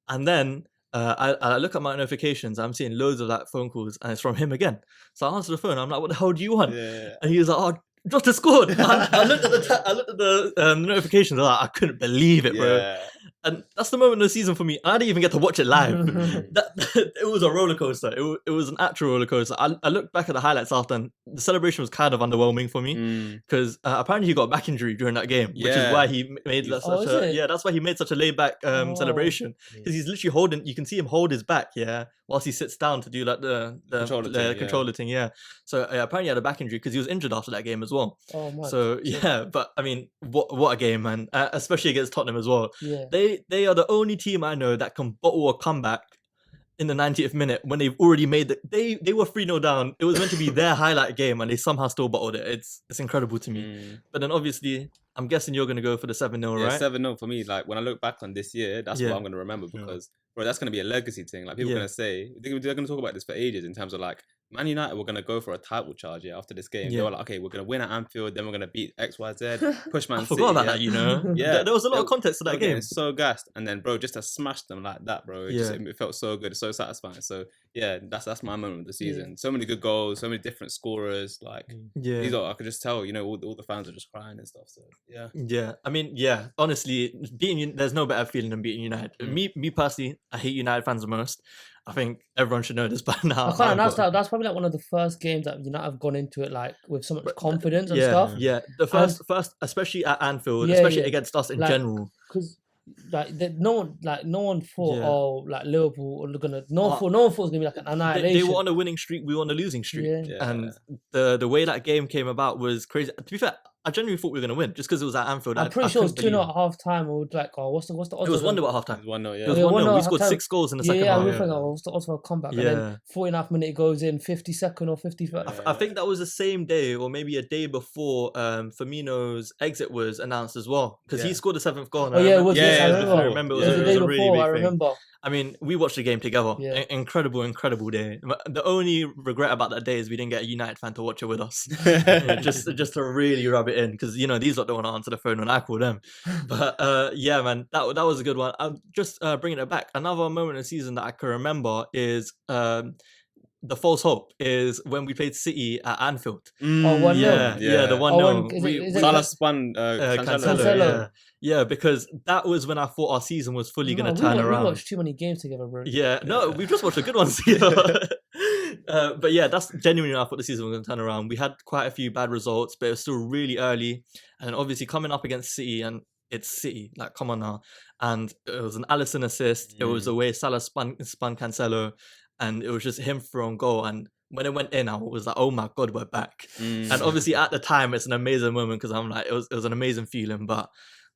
And then I look at my notifications. I'm seeing loads of phone calls, and it's from him again. So I answer the phone. I'm like, "What the hell do you want?" And he was like, "Oh, Jota scored." I looked at the notifications. I couldn't believe it, bro. And that's the moment of the season for me. I didn't even get to watch it live. It was a roller coaster. It was an actual roller coaster. I looked back at the highlights after, and the celebration was kind of underwhelming for me because apparently he got a back injury during that game, which is why he made that's why he made such a laid back celebration because he's literally holding. You can see him hold his back, whilst he sits down to do like the controller thing, So apparently he had a back injury because he was injured after that game as well. So but I mean, what a game, man! Especially against Tottenham as well. They are the only team I know that can bottle a comeback in the 90th minute when they've already made they were 3-0 down. It was meant to be their highlight game and they somehow still bottled it. It's incredible to me. But then obviously I'm guessing you're going to go for the 7-0, right? 7-0 for me. Like when I look back on this year, that's what I'm going to remember because bro, that's going to be a legacy thing. Like people are going to say, they're going to talk about this for ages in terms of like Man United were going to go for a title charge after this game. They were like, okay, we're going to win at Anfield, then we're going to beat XYZ, push Man City. I forgot about that, you know? Yeah. There was a lot of context to that game. So gassed. And then, bro, just to smash them like that, bro, it felt so good, so satisfying. So, yeah, that's my moment of the season. Yeah. So many good goals, so many different scorers. Like, these are, I could just tell, you know, all the fans are just crying and stuff. So, yeah. Yeah. I mean, honestly, there's no better feeling than beating United. Me personally, I hate United fans the most. I think everyone should know this by now. That's probably like one of the first games that United have gone into it like with so much confidence and stuff. Yeah, the first, especially at Anfield, especially against us in general. Because no one thought like Liverpool were gonna no one thought it was gonna be like an annihilation. They were on a winning streak, we were on a losing streak, and the way that game came about was crazy. To be fair, I genuinely thought we were gonna win just because it was at Anfield. I'm pretty sure it was 2-0 at half time. We were like, what's the odds? It was 1-0 at half time. It was 1-0, It was 1-0. We scored 6 goals in the second half. We were thinking, what's the odds for a comeback? And then 49th minute goes in, 52nd or 53rd. I think that was the same day or maybe a day before Firmino's exit was announced as well, because he scored the 7th goal. It was. I remember. It was the day a really big I remember. Thing. I mean, we watched the game together. Incredible day. The only regret about that day is we didn't get a United fan to watch it with us. just to really rub it in, because, you know, these lot don't want to answer the phone when I call them. But man, that was a good one. I'm just bringing it back. Another moment in the season that I can remember is the false hope is when we played City at Anfield. The 1-0. Salah spun Cancelo. Yeah, because that was when I thought our season was fully going to turn around. We watched too many games together, bro. We've just watched the good ones together. But yeah, that's genuinely when I thought the season was going to turn around. We had quite a few bad results, but it was still really early. And obviously coming up against City, and it's City, like, come on now. And it was an Alisson assist. It was the way Salah spun Cancelo. And it was just him throwing goal. And when it went in, I was like, oh my God, we're back. And obviously at the time, it's an amazing moment because I'm like, it was an amazing feeling. But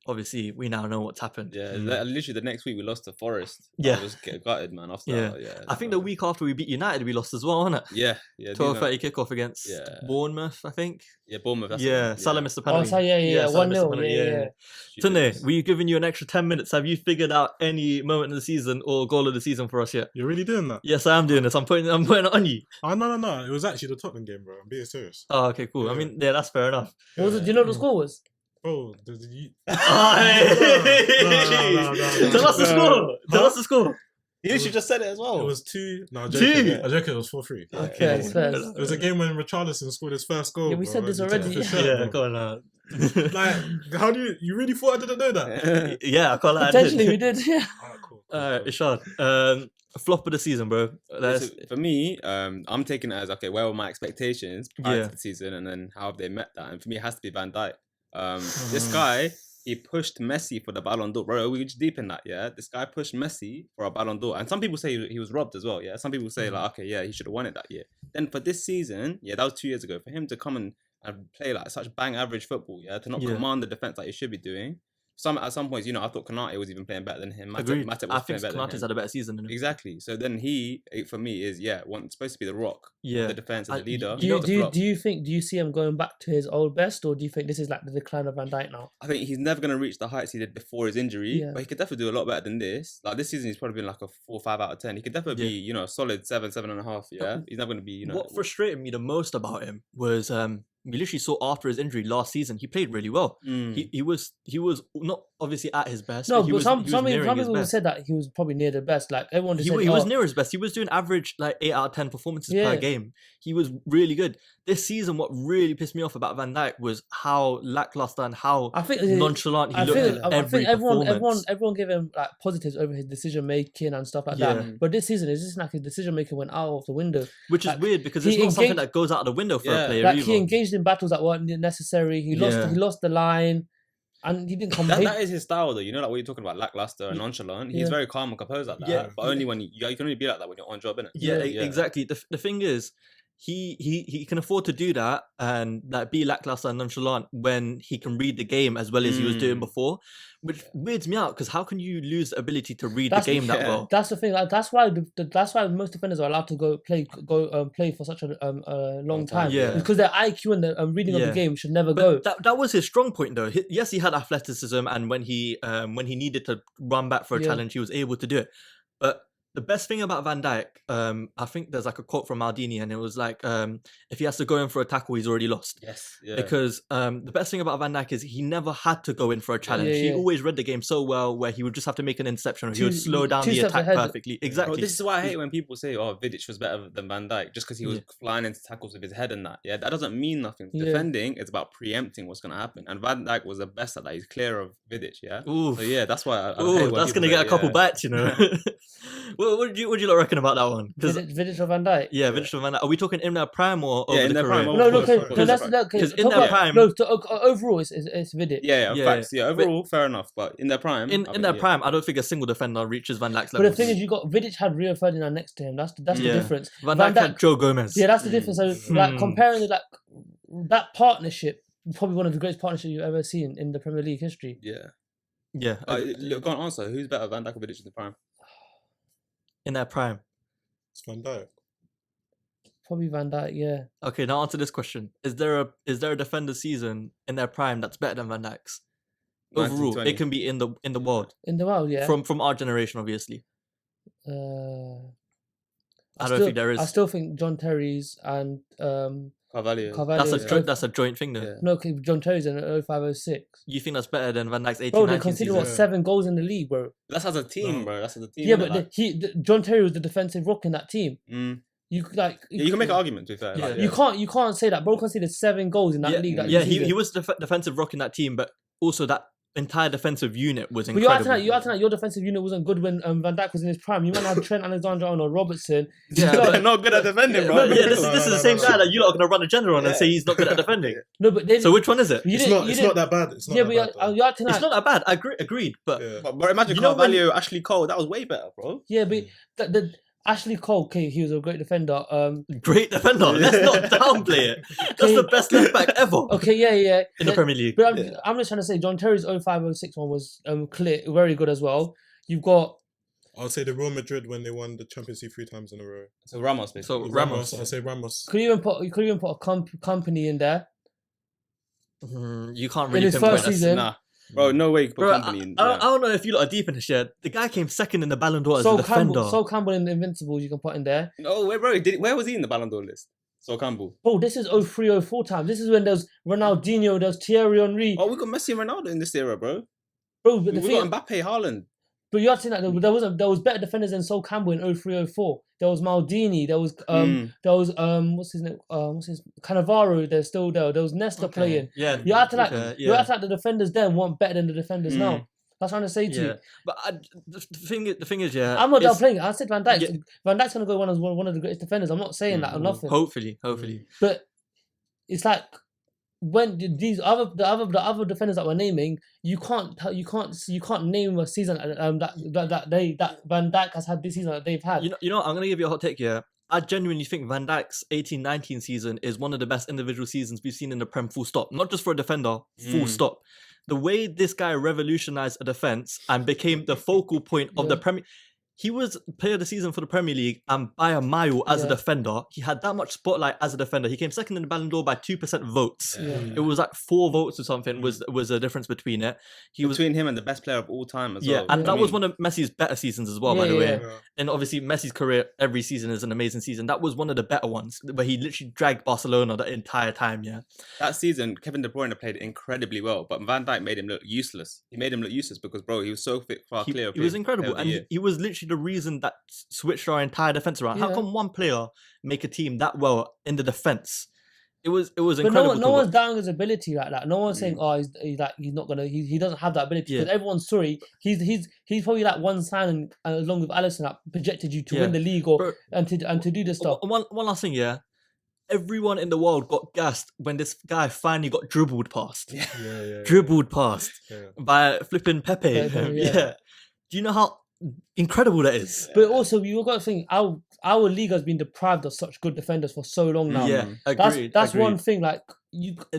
obviously, we now know what's happened. Yeah, literally the next week we lost to Forest. I was gutted, man. After that, I think the week after we beat United, we lost as well, wasn't it? Yeah. 12:30 kickoff against Bournemouth, I think. Yeah, Bournemouth. That's Salah missed the penalty. 1-0. Tunde, we've given you an extra 10 minutes. Have you figured out any moment of the season or goal of the season for us yet? You're really doing that? Yes, I am doing this. I'm putting it on you. Oh, no. It was actually the Tottenham game, bro. I'm being serious. Oh, okay, cool. Yeah. I mean, that's fair enough. Do you know what the score was? Oh, Tell us the score. You literally just said it as well. It was 2. No, I'm joking. I joking. It was 4-3. Okay, it was a game when Richarlison scored his first goal. Yeah, we said this already. Go on. Like, how do you really thought I didn't know that? Yeah, I can't lie. Potentially, we did. Yeah. Cool. Ishan, flop of the season, bro. For me, I'm taking it as, okay, where were my expectations prior to the season, and then how have they met that? And for me, it has to be Van Dijk. This guy, he pushed Messi for the Ballon d'Or. Bro, we just deep in that, yeah? This guy pushed Messi for a Ballon d'Or. And some people say he was robbed as well, yeah? Some people say, like, okay, yeah, he should have won it that year. Then for this season, that was 2 years ago, for him to come and play like such bang average football, to not command the defense like he should be doing. At some points, I thought Konate was even playing better than him. Agreed. I think Konate's had a better season than him. Exactly. So then he, for me, is supposed to be the rock, the defense and the leader. Do you see him going back to his old best, or do you think this is like the decline of Van Dijk now? I think he's never going to reach the heights he did before his injury, but he could definitely do a lot better than this. Like this season, he's probably been like a 4 or 5 out of 10. He could definitely be, a solid 7, 7.5. Yeah, he's never going to be. What frustrated me the most about him was we literally saw after his injury last season, he played really well. He was not obviously at his best. No, but some people said that he was probably near the best. Like everyone just said, he was near his best. He was doing average like 8 out of 10 performances per game. He was really good. This season, what really pissed me off about Van Dijk was how lackluster and how nonchalant he looked at every performance. Everyone gave him like positives over his decision making and stuff like that. But this season, it's just like his decision making went out of the window, which is weird because it's not something that goes out of the window for a player. Like he engaged in battles that weren't necessary. He lost the line. And he didn't come. That is his style, though. You know, like what you're talking about, lackluster and nonchalant. He's very calm and composed like that. Yeah. But only when you can only be like that when you're on job, innit? Yeah, exactly. The thing is, he can afford to do that and like be lackluster and nonchalant when he can read the game as well as he was doing before, which weirds me out because how can you lose the ability to read the game that well? That's the thing. Like, that's why most defenders are allowed to go play for such a long time. Yeah, because their IQ and the reading of the game should never go. That was his strong point, though. Yes, he had athleticism, and when he needed to run back for a challenge, he was able to do it. But the best thing about Van Dijk, I think there's like a quote from Maldini, and it was like, if he has to go in for a tackle, he's already lost. Yes, yeah. Because the best thing about Van Dijk is he never had to go in for a challenge. He always read the game so well, where he would just have to make an interception, or he would slow down the attack perfectly. Exactly. Bro, this is why I hate when people say, "Oh, Vidic was better than Van Dijk," just because he was flying into tackles with his head and that. Yeah, that doesn't mean nothing. Defending is about preempting what's going to happen, and Van Dijk was the best at that. He's clear of Vidic. Yeah. Oof. So yeah, that's why. That's going to get a couple bites, you know. What do you lot reckon about that one? Vidic or Van Dijk? Yeah, Vidic or Van Dijk. Are we talking in their prime or over the career? No, because in their prime. No, overall it's Vidic. Yeah, facts. Yeah, overall fair enough, but in their prime, in their prime, I don't think a single defender reaches Van Dijk's level. But the thing is, you got Vidic had Rio Ferdinand next to him. That's the difference. Van Dijk had Joe Gomez. Yeah, that's the difference. So like comparing that partnership, probably one of the greatest partnerships you've ever seen in the Premier League history. Yeah. Yeah. Look, go on, answer. Who's better, Van Dijk or Vidic in the prime? In their prime. It's Van Dijk. Probably Van Dijk, yeah. Okay, now answer this question. Is there a defender season in their prime that's better than Van Dijk's? Overall, it can be in the world. In the world, yeah. From our generation, obviously. I don't think there is. I still think John Terry's and Carvalho. That's a joint thing, though. Yeah. No, John Terry's in 05-06. You think that's better than Van Dijk's 18-19 Bro, they conceded 7 goals in the league, bro. That's as a team, bro. That's as a team. Yeah, but John Terry was the defensive rock in that team. You you can make an argument, to be fair. Yeah. You can't say that. Bro conceded 7 goals in that league. He was defensive rock in that team, but also that entire defensive unit was incredible. But you're acting like your defensive unit wasn't good when Van Dijk was in his prime. You might have Trent Alexander-Arnold, Robertson. Yeah, but they're not good at defending, bro. This is the same guy that you're not going to run a general on and say he's not good at defending. No, but so which one is it? It's not that bad. It's not that bad. I agreed, but imagine Carvalho, Ashley Cole. That was way better, bro. Yeah, but the Ashley Cole, okay, he was a great defender. Great defender. Let's not downplay it. That's the best left back ever. Okay, yeah. In the Premier League. But I'm just trying to say, John Terry's 05-06 one was clear, very good as well. You've got. I'll say the Real Madrid when they won the Champions League 3 times in a row. So Ramos, basically. So Ramos. I'll say Ramos. Could you even put a company in there? You can't really in his first season. Nah. Bro, no way. I don't know if you lot are deep in this yet. The guy came second in the Ballon d'Or as a defender. Sol Campbell in the Invincibles you can put in there. No, where was he in the Ballon d'Or list? Sol Campbell. Bro, this is 03-04 time. This is when there's Ronaldinho, there's Thierry Henry. Oh, we got Messi and Ronaldo in this era, bro. Bro, but we got Mbappe, Haaland. But you have to think that there was better defenders than Sol Campbell in 03-04. There was Maldini. There was what's his name? Cannavaro. They're still there. There was Nesta playing. Yeah. You have to the defenders then weren't better than the defenders now. That's what I'm trying to say to you. But the thing is, I'm not downplaying it. I said Van Dijk. Yeah. Van Dijk's gonna go one of the greatest defenders. I'm not saying that or nothing. Hopefully. But it's like when the other defenders that we're naming, you can't name a season that Van Dijk has had this season that they've had. You know, I'm gonna give you a hot take here. I genuinely think Van Dijk's 18-19 season is one of the best individual seasons we've seen in the Prem. Full stop. Not just for a defender. Full stop. The way this guy revolutionized a defense and became the focal point of the Premier. He was player of the season for the Premier League, and by a mile as a defender. He had that much spotlight as a defender. He came second in the Ballon d'Or by 2% votes. It was like 4 votes or something was the difference between it. Between him and the best player of all time as well. And that was one of Messi's better seasons as well, by the way. Yeah. And obviously Messi's career every season is an amazing season. That was one of the better ones, where he literally dragged Barcelona the entire time. Yeah. That season, Kevin De Bruyne played incredibly well, but Van Dijk made him look useless. He made him look useless because, bro, he was so clear. He was incredible, and he was literally the reason that switched our entire defense around. How come one player make a team that well in the defense? It was incredible. But no one's doubting his ability like that. No one's saying, "Oh, he's not gonna. He doesn't have that ability." Because everyone's sorry. He's probably like one signing along with Alisson that projected you to win the league and to do this stuff. One last thing, everyone in the world got gassed when this guy finally got dribbled past. Dribbled past by flipping Pepe. Do you know how incredible that is? But also, you've got to think our league has been deprived of such good defenders for so long now. Agreed. That's one thing. Like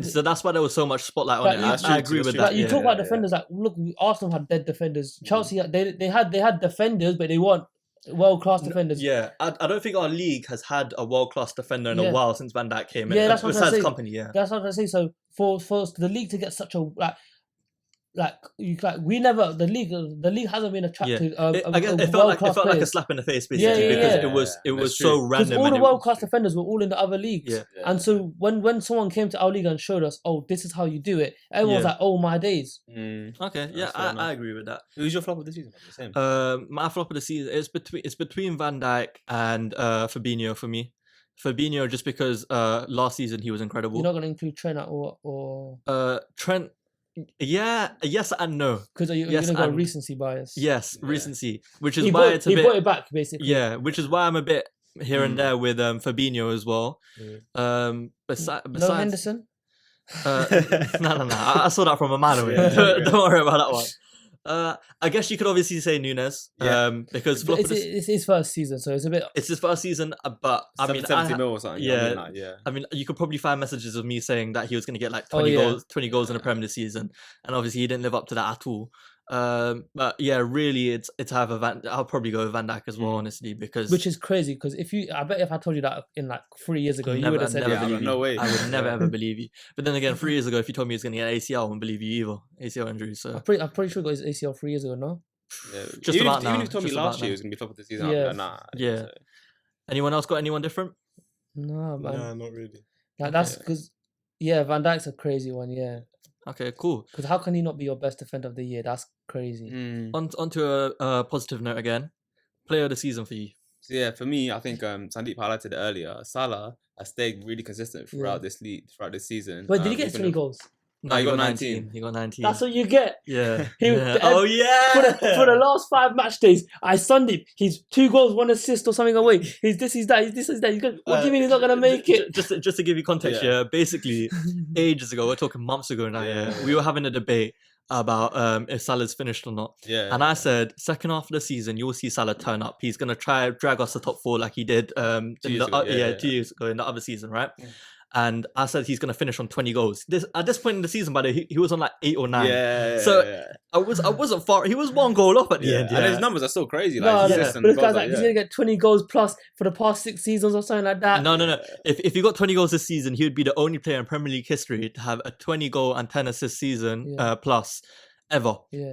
so that's why there was so much spotlight on it. I agree with that. Like, you talk about defenders. Like, look, Arsenal had dead defenders. Chelsea, they had defenders, but they weren't world-class defenders. Yeah, I don't think our league has had a world-class defender in a while since Van Dijk came in. Yeah, that's what I'm saying. Company, That's what I'm saying. So for the league to get such a we never the league hasn't been attracted. I guess it felt like a slap in the face, basically, because it was so random. Because all the world class defenders were all in the other leagues, and so when someone came to our league and showed us, oh, this is how you do it, everyone was like, oh my days. Okay, yeah, I agree with that. Who's your flop of the season? The same. My flop of the season is between Van Dijk and Fabinho for me. Fabinho, just because last season he was incredible. You're not going to include Trent or Trent. Yeah, yes and no. Because you're going to go recency bias. Yes, recency, which is why he brought it back basically. Yeah, which is why I'm a bit here and there with Fabinho as well. No Henderson. No. I saw that from a mile away. Don't worry about that one. I guess you could obviously say Nunes, because it's his first season, so it's a bit. It's his first season, but I mean, 70 mil or something. Yeah, I mean, you could probably find messages of me saying that he was going to get like 20 goals in the Premier this season, and obviously he didn't live up to that at all. But yeah, really, it's either I'll probably go with Van Dijk as well, honestly, because which is crazy. Because I bet if I told you that in like 3 years ago, you would have said, no way. I would never ever believe you. But then again, 3 years ago, if you told me he was going to get ACL, I wouldn't believe you either. ACL injury. So I'm pretty sure he got his ACL 3 years ago. No, just even about now. Even if you told me last year he was going to be top of the season, nah. Yeah. Anyone else got anyone different? No, man. Nah, not really. Like, that's because Van Dijk's a crazy one. Yeah. Okay, cool. Because how can he not be your best defender of the year? That's crazy. On to a positive note again. Player of the season for you. So yeah, for me, I think Sandeep highlighted it earlier. Salah has stayed really consistent throughout this season. Wait, did he get 20 goals? No, he got 19. He got 19. That's what you get. Yeah. Oh yeah. For the last 5 match days, Sandeep, he's 2 goals, 1 assist or something away. He's this, he's that, he's this, he's that. What do you mean he's not gonna make it? Just to give you context, basically ages ago, we're talking months ago now. We were having a debate about if Salah's finished or not. And I said, second half of the season, you'll see Salah turn up. He's gonna try drag us to top 4 like he did 2 years ago in the other season, right? And I said he's going to finish on 20 goals. At this point in the season, by the way, he was on like 8 or 9. I wasn't far. He was 1 goal off at the end. And his numbers are still crazy. But this guy's like, he's going to get 20 goals plus for the past 6 seasons or something like that. No. If he got 20 goals this season, he would be the only player in Premier League history to have a 20 goal and 10 assist season plus ever. 3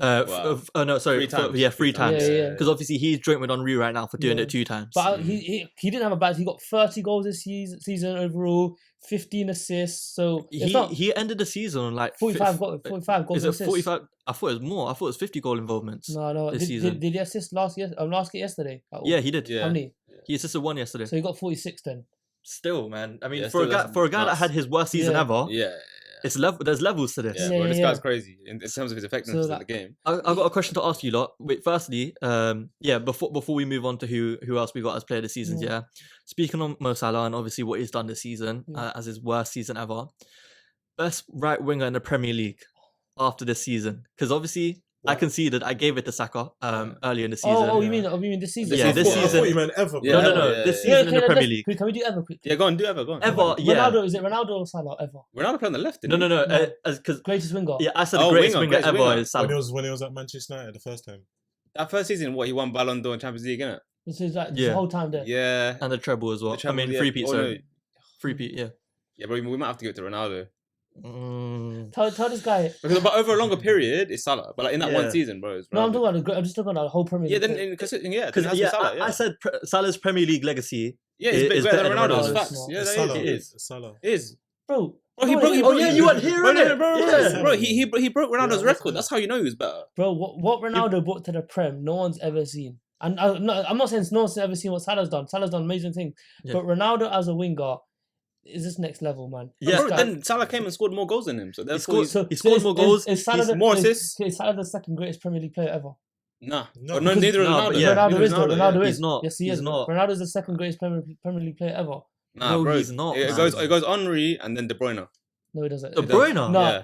times. 3 times. Because obviously he's joint with Henry right now for doing it 2 times. But he didn't have a bad. He got 30 goals this season overall, 15 assists. So he ended the season on like 45 goals. Is it 45? I thought it was more. I thought it was 50 goal involvements. No. This season. Did he assist yesterday? Yeah, he did. How many? He assisted 1 yesterday. So he got 46 then. Still, man. I mean, for a guy that had his worst season ever. There's levels to this. This guy's crazy in terms of his effectiveness in the game. I've got a question to ask you lot. Wait, firstly, before we move on to who else we got as player of the seasons, speaking on Mo Salah and obviously what he's done this season as his worst season ever, best right winger in the Premier League after this season, because obviously I conceded. I gave it to Saka earlier in the season. You mean this season? Yeah, this season. I thought you meant ever. No. This season in the Premier League. Can we do ever quickly? Yeah, go on, do ever. Ever, yeah. Is it Ronaldo or Salah ever? Ronaldo played on the left. No. Because greatest winger. Yeah, I said the greatest winger ever is Salah. When he was at Manchester United the first time. That first season, he won Ballon d'Or and Champions League, innit? This is like the whole time there. Yeah. And the treble as well. Treble, 3-peat, sorry. 3-peat, yeah. Yeah, but we might have to give it to Ronaldo. Tell this guy. But over a longer period, it's Salah. But like in that one season, bro. I'm just talking about the whole Premier League. I said Salah's Premier League legacy. Yeah, it's better than Ronaldo's. Facts. Yeah, it is. Salah. It is. Bro, you weren't hearing it. Bro, he broke Ronaldo's record. That's how you know he was better. Bro, what Ronaldo brought to the Prem, no one's ever seen. And I'm not saying no one's ever seen what Salah's done. Salah's done amazing things. But Ronaldo as a winger is this next level, man. Yeah, bro, then Salah came and scored more goals than him. So he scored more goals. He's more assists. Is Salah the second greatest Premier League player ever? No, Ronaldo neither is Ronaldo. Ronaldo is not. Yes, he is. Ronaldo is the second greatest Premier League player ever. No, bro, he's not. It goes Henry and then De Bruyne. No, he doesn't. De Bruyne? No.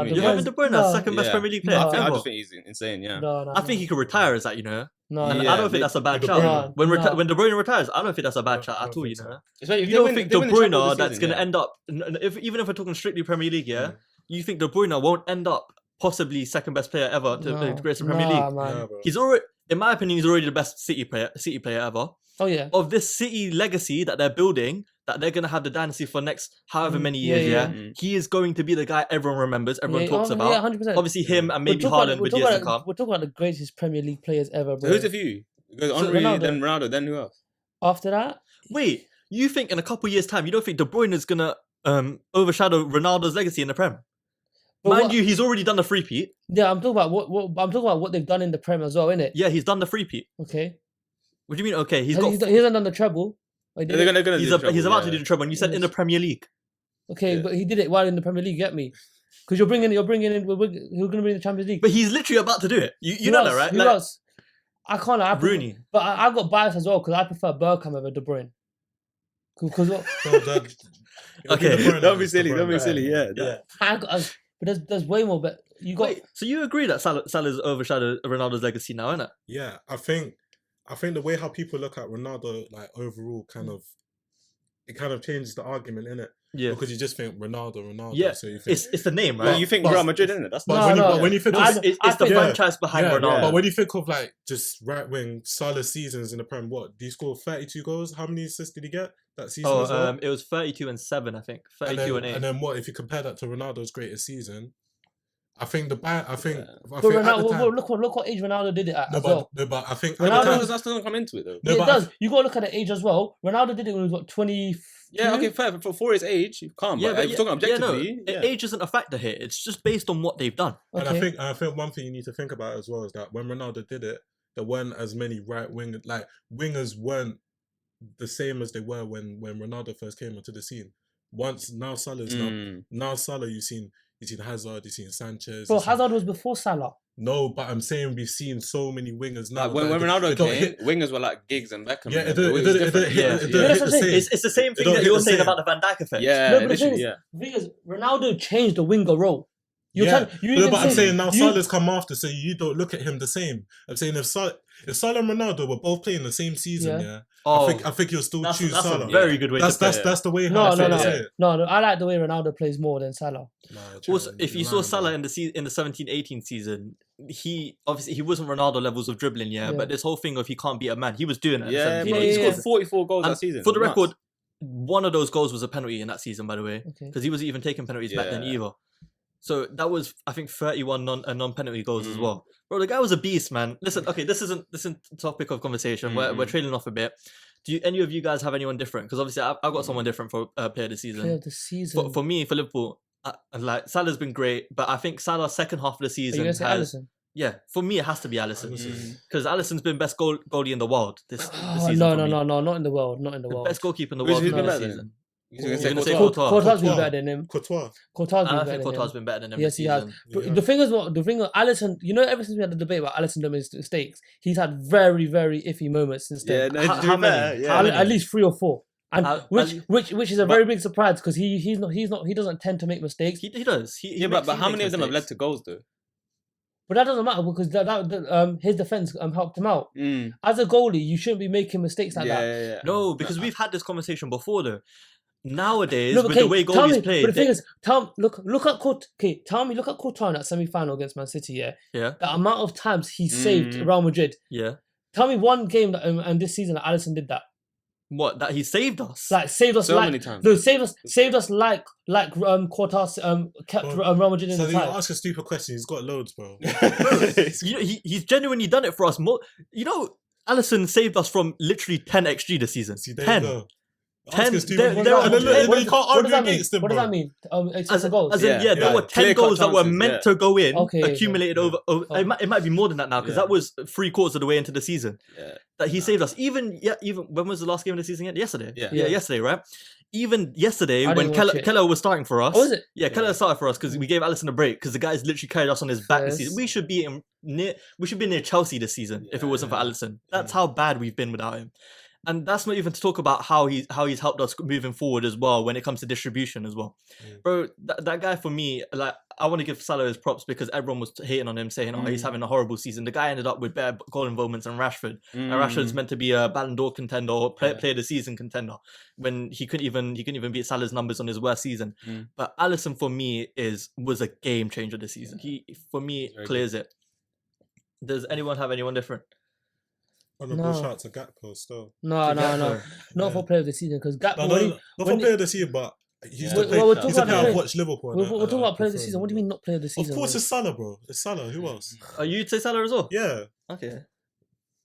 You having De Bruyne second best Premier League player ever? I just think he's insane, No. I think he could retire as that, you know. No, I don't think that's a bad shout. When De Bruyne retires, I don't think that's a bad shout at all, you know. You don't think De Bruyne that's going to end up, even if we're talking strictly Premier League, you think De Bruyne won't end up possibly second best player ever to the greatest Premier League? Man. He's already... in my opinion, he's already the best City player ever. Oh yeah. Of this City legacy that they're building, that they're gonna have the dynasty for next however many years. He is going to be the guy everyone remembers, everyone talks about. Yeah, 100%. Obviously, him and maybe Haaland with years to come. We're talking about the greatest Premier League players ever, bro. So who's a few? It goes Henry, then Ronaldo, then who else? After that, wait, you think in a couple years' time, you don't think De Bruyne is gonna overshadow Ronaldo's legacy in the Prem? But mind you, he's already done the three-peat. Yeah, I'm talking about I'm talking about what they've done in the Prem as well, innit? Yeah, he's done the three-peat. Okay. What do you mean? Okay, he hasn't done the treble. He's about to do the treble, and you said in the Premier League. Okay, but he did it while in the Premier League. Get me? Because you're bringing in. Who's going to bring the Champions League? But he's literally about to do it. You know that, right? Who else? I can't. Rooney. But I got biased as well because I prefer Bergkamp over De Bruyne. Because what? Okay, don't be silly. Don't be silly. Yeah. But there's way more. But you got. Wait, so you agree that Salah's overshadowed Ronaldo's legacy now, isn't it? Yeah, I think the way how people look at Ronaldo, like overall, kind of changes the argument, innit? Yeah. Because you just think Ronaldo. Yeah. So you think it's the name, right? Well, you think Real Madrid, isn't it? That's when you think it's the franchise behind Ronaldo. But when you think of like just right wing Salah's seasons in the Prem, what did he score 32 goals? How many assists did he get that season? As well? It was 32 and 7, I think. 32 and 8. And then what if you compare that to Ronaldo's greatest season? I think look what age Ronaldo did it at. But I think Ronaldo doesn't come into it though. It does. You got to look at the age as well. Ronaldo did it when he was 20. Yeah, okay, fair. For his age, you can't. But if you're talking objectively, age isn't a factor here. It's just based on what they've done. Okay. And I think one thing you need to think about as well is that when Ronaldo did it, there weren't as many right wingers. Like wingers weren't the same as they were when Ronaldo first came onto the scene. Now Salah's now Salah you've seen Hazard, you've seen Sanchez. Bro, Hazard was before Salah. No, but I'm saying we've seen so many wingers now. Like when Ronaldo came, wingers were like Giggs and Beckham. Yeah, it's the same thing that you're saying about the Van Dijk effect. Yeah, Ronaldo changed the winger role. But I'm saying now Salah's come after, so you don't look at him the same. I'm saying if Salah and Ronaldo were both playing the same season, I think you'll still choose Salah. That's a very good way to say it. That's the way No, I like the way Ronaldo plays more than Salah. Also, if you saw Salah in the 17-18 season, he wasn't Ronaldo levels of dribbling, but this whole thing of he can't beat a man, he was doing it. Yeah, he scored 44 goals that season. For the record, one of those goals was a penalty in that season, by the way, because he wasn't even taking penalties back then either. So that was, I think, 31 non-penalty goals as well. Bro, the guy was a beast, man. Listen, okay, this isn't topic of conversation. We're trailing off a bit. Do any of you guys have anyone different? Because obviously I've got someone different for player of the season. Player of the season. For me, for Liverpool, like Salah's been great, but I think Salah's second half of the season has... Alisson? Yeah, for me it has to be Alisson. Because Alisson's been best goalie in the world this season. No, not in the world. Not in the world. Best goalkeeper in the world this season. Courtois been better than him. Courtois been better than him. Yes, he has. But the thing is, Alisson. You know, ever since we had the debate about Alisson doing mistakes, he's had very, very iffy moments since then. How many? At least 3 or 4. And which is a very big surprise because he doesn't tend to make mistakes. He does. But how many of them have led to goals though? But that doesn't matter because his defense helped him out. As a goalie, you shouldn't be making mistakes like that. Yeah. No, because we've had this conversation before though. Nowadays, with the way goalies play, but the thing is, look at Courtois in that semi-final against Man City. Yeah. The amount of times he saved Real Madrid. Yeah. Tell me one game that this season that Alisson did that. What, that he saved us? Like saved us so many times. No, saved us like Courtois kept Real Madrid in the fight. So you ask a stupid question. He's got loads, bro. He's genuinely done it for us more. You know, Alisson saved us from literally 10 XG this season. 10. 10. What does that mean? Goals. There were 10 goals that were meant to go in, accumulated over. It might be more than that now because that was 3/4 of the way into the season. That he saved us. Even when was the last game of the season? Yesterday. Yesterday, right? Even yesterday when Keller was starting for us. Oh, was it? Yeah, Keller started for us because we gave Alisson a break because the guy's literally carried us on his back this season. We should be near Chelsea this season if it wasn't for Alisson. That's how bad we've been without him. And that's not even to talk about how he's helped us moving forward as well when it comes to distribution as well. Bro, that guy for me, like, I want to give Salah his props because everyone was hating on him saying, he's having a horrible season. The guy ended up with better goal involvements than Rashford. And Rashford's meant to be a Ballon d'Or contender or player of the season contender when he couldn't even beat Salah's numbers on his worst season. But Alisson for me was a game changer this season. He, for me, clears it. Does anyone have anyone different? Honourable shout to Gakpo still. No. Not for player of the season because Gakpo. Not for player of the season, but he's the player. He's the player I've watched Liverpool. We're talking about player of the season. What do you mean not player of the season? Of course, it's Salah, bro. It's Salah. Who else? Are you say Salah as well? Yeah. Okay.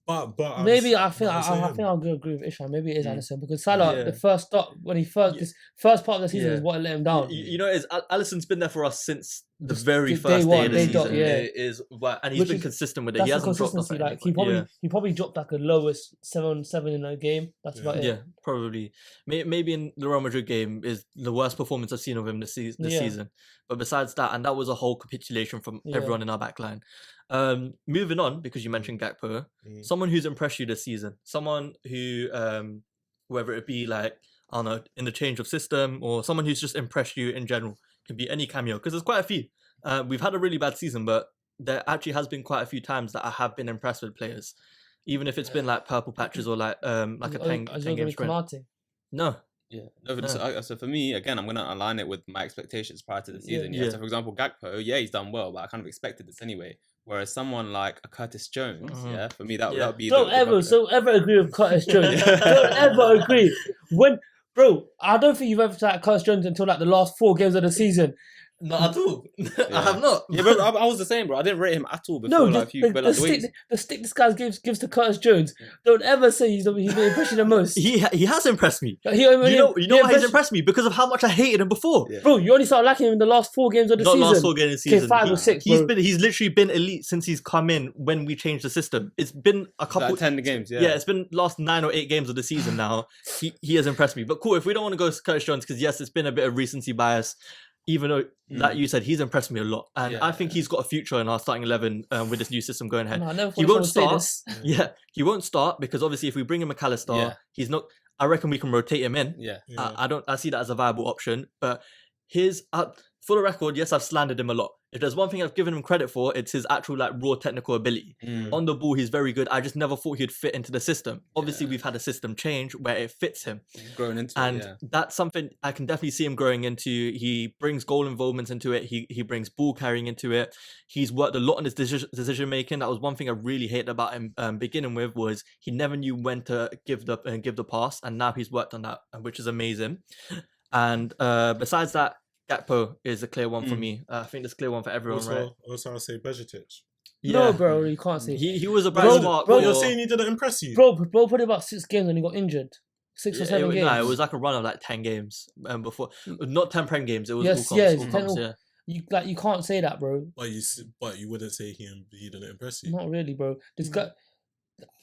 But maybe I think I'll agree with Ishan. Maybe it is Alisson because Salah, the first stop when he this first part of the season is what let him down. You know, Alisson's been there for us since the very first day of the season. And he's been consistent with it. He hasn't dropped off. Like he probably dropped like a lowest 7-7 in a game. That's about it. Yeah, probably. Maybe in the Real Madrid game is the worst performance I've seen of him this season. But besides that, and that was a whole capitulation from everyone in our backline. Moving on, because you mentioned Gakpo, someone who's impressed you this season, someone who, whether it be like, I don't know, in the change of system or someone who's just impressed you in general, can be any cameo, because there's quite a few. We've had a really bad season, but there actually has been quite a few times that I have been impressed with players, even if it's been like purple patches or like a 10 game sprint. No. Yeah. No, so for me, again, I'm going to align it with my expectations prior to the season. So for example, Gakpo, he's done well, but I kind of expected this anyway. Whereas someone like a Curtis Jones, for me, that would be... Don't ever agree with Curtis Jones. Don't ever agree. Bro, I don't think you've ever tried Curtis Jones until like the last 4 games of the season. Not at all. I have not. Yeah, bro, I was the same, bro. I didn't rate him at all before. No, the stick this guy gives to Curtis Jones. Don't ever say he's been impressing the most. He has impressed me. You know why he's impressed me? Because of how much I hated him before. Yeah. Bro, you only started liking him in the last 4 games of the season. Not last 4 games of the season. Okay, 5 or 6, bro. He's literally been elite since he's come in when we changed the system. It's been a couple... Like 10 games, Yeah, it's been last 9 or 8 games of the season now. He has impressed me. But cool, if we don't want to go to Curtis Jones, because yes, it's been a bit of recency bias, even though, like you said, he's impressed me a lot. And I think he's got a future in our starting 11 with this new system going ahead. He won't start. He won't start because obviously if we bring in McAllister, he's not... I reckon we can rotate him in. I see that as a viable option. But for the record, yes, I've slandered him a lot. If there's one thing I've given him credit for, it's his actual like raw technical ability. On the ball, he's very good. I just never thought he'd fit into the system. Obviously, we've had a system change where it fits him. Growing into that's something I can definitely see him growing into. He brings goal involvements into it. He brings ball carrying into it. He's worked a lot on his decision making. That was one thing I really hated about him beginning with, was he never knew when to give the pass, and now he's worked on that, which is amazing. And besides that, Gakpo is a clear one for me. I think it's a clear one for everyone, right? Also, I'll say Bejic. No, bro, you can't say. He was a bright spot. Bro, you're saying he didn't impress you? Bro played about 6 games and he got injured. 6 or 7 games. No, it was like a run of like 10 games before. Not 10 Prem games. It was all comps. You can't say that, bro. But you wouldn't say he didn't impress you? Not really, bro. This guy...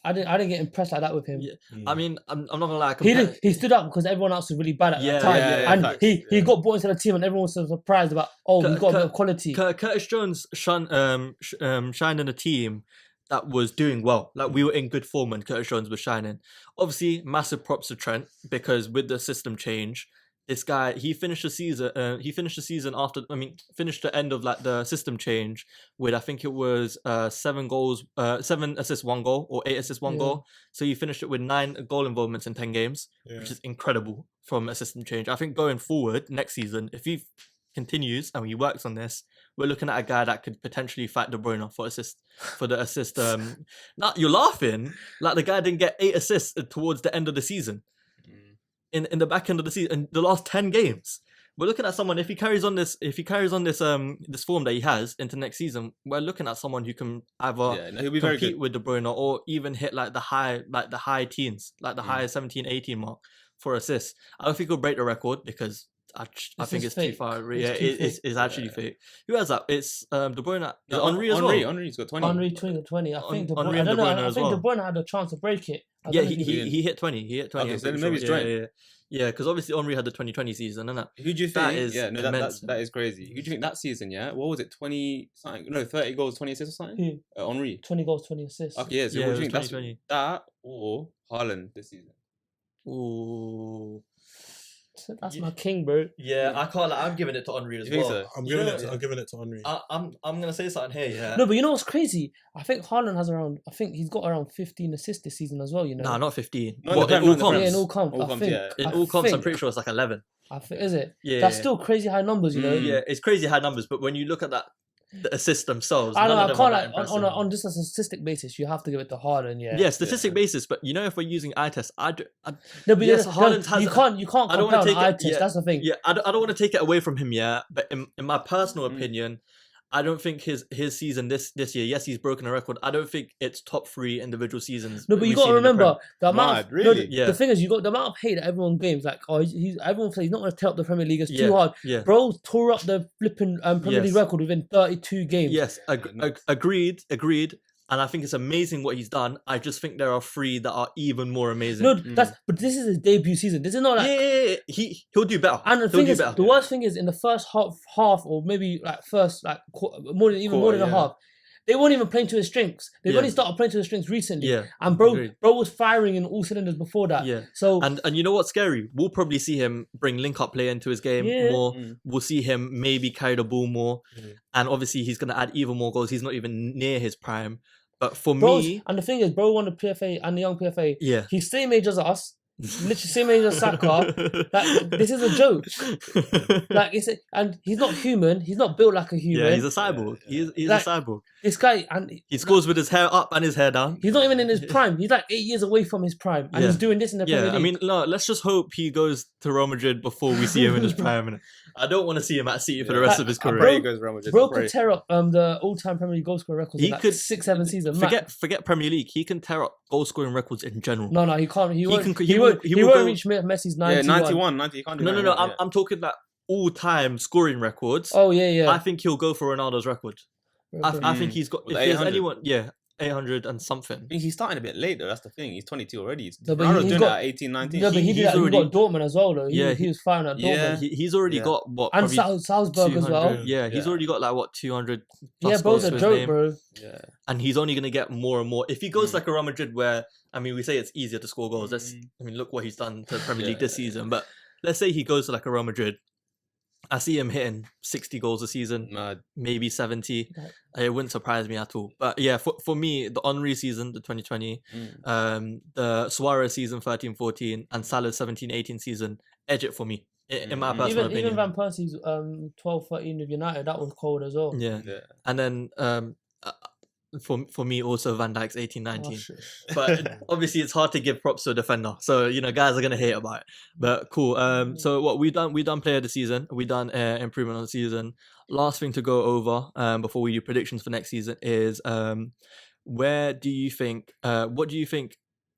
I didn't get impressed like that with him. Yeah. I mean, I'm not gonna lie. He stood up because everyone else was really bad at that time, he got brought into the team, and everyone was surprised about. We got a bit of quality. Curtis Jones shined in a team that was doing well. Like we were in good form when Curtis Jones was shining. Obviously, massive props to Trent because with the system change, this guy finished the season after. Finished the end of like the system change with I think it was 7 goals, 7 assists, 1 goal, or 8 assists, 1 goal. So he finished it with 9 goal involvements in 10 games, which is incredible from a system change. I think going forward next season, if he continues and he works on this, we're looking at a guy that could potentially fight De Bruyne for the assist. Now you're laughing like the guy didn't get 8 assists towards the end of the season. In the back end of the season, in the last 10 games, we're looking at someone. If he carries on this this form that he has into next season, we're looking at someone who can either he'll be very compete good with De Bruyne or even hit like the high teens, like the high 17, 18 mark for assists. I don't think he'll break the record because I think it's too far. It's actually fake. Who has that? It's De Bruyne. Is Henry as well? Henry's got 20. Henry 20. I think De Henry Bruyne. as well. De Bruyne had a chance to break it. He hit 20. He hit 20. Okay, so maybe it's joint. Yeah, because obviously Henry had the 2020 season, isn't it? Who do you think? That is that is crazy. Who do you think that season? Yeah, what was it? 20 something? No, 30 goals, 20 assists or something. Henry. 20 goals, 20 assists. Okay, yeah. So what do you think? That or Haaland this season? Ooh. That's my king, bro. Yeah, I can't. I'm giving it to Henry as well. So? I'm giving it to Henry. I'm gonna say something here. Yeah. No, but you know what's crazy? I think Haaland has around. I think he's got around 15 assists this season as well. You know. No, not 15. No, in all comps. In all comps, I'm pretty sure it's like 11. I think is it? Yeah. That's still crazy high numbers, you know. Yeah, it's crazy high numbers. But when you look at that the assists themselves. I know. None I of them are can't that like impressive. on just a statistic basis. You have to give it to Haaland. Yeah, statistic basis. But you know, if we're using eye test, No, but yes, no, Haaland has. you can't I don't compare want to on take eye it. test. Yeah, That's the thing. yeah. I don't want to take it away from him. Yeah, but in my personal opinion, I don't think his season this year. Yes, he's broken a record. I don't think it's top 3 individual seasons. No, but you we've got to seen in the remember Prem. the amount. Mad, really? Yeah. The thing is, you got the amount of hate that everyone games. Like, oh, everyone says he's not going to tear up the Premier League. It's too hard. Yeah. Bro tore up the flipping Premier League record within 32 games. Yes, agreed. And I think it's amazing what he's done. I just think there are 3 that are even more amazing. No, but this is his debut season. This is not like He'll do better. And the worst thing is in the first half or maybe like first like more than a half, they weren't even playing to his strengths. They've only started playing to his strengths recently. Yeah, and bro was firing in all cylinders before that. Yeah. So and you know what's scary? We'll probably see him bring link-up play into his game more. We'll see him maybe carry the ball more, and obviously he's gonna add even more goals. He's not even near his prime. But for me, and the thing is, bro won the PFA and the young PFA. Yeah, he's same age as us. Literally same age as Saka. Like, this is a joke. Like and he's not human. He's not built like a human. Yeah, he's a cyborg. He's like, a cyborg. This guy, and he scores with his hair up and his hair down. He's not even in his prime. He's like 8 years away from his prime, and he's doing this in the Premier League. I mean, no, let's just hope he goes to Real Madrid before we see him in his prime. I don't want to see him at City for the rest of his career. Bro could tear up the all-time Premier League goal scoring records in like 6-7 seasons. Forget Premier League. He can tear up goal scoring records in general. No, he can't. He won't reach Messi's 91. 90. He can't do that. No. I'm talking like all-time scoring records. Oh yeah. I think he'll go for Ronaldo's record. I think he's got. If there's anyone, 800 and something. I think he's starting a bit late though. That's the thing. He's 22 already. No, but Ronaldo's doing that at 18, 19. Yeah, but he got Dortmund as well though. He was firing at Dortmund. Yeah, he's already got what? And Salzburg as well. Yeah, he's already got like what 200. Yeah, bro's a joke, bro. Yeah, and he's only gonna get more and more if he goes like a Real Madrid, where I mean, we say it's easier to score goals. Look what he's done to the Premier League this season. But let's say he goes to like a Real Madrid. I see him hitting 60 goals a season, maybe 70. It wouldn't surprise me at all. But yeah, for me, the Henry season, the 2020, the Suarez season, 13-14, and Salah's 17-18 season, edge it for me, in my personal opinion. Even Van Persie's 12-13 with United, that was cold as well. Yeah. And then for me also Van Dijk's 18-19. But obviously it's hard to give props to a defender, so guys are gonna hate about it, but cool. So what we done player of the season, we done improvement on the season. Last thing to go over before we do predictions for next season is what do you think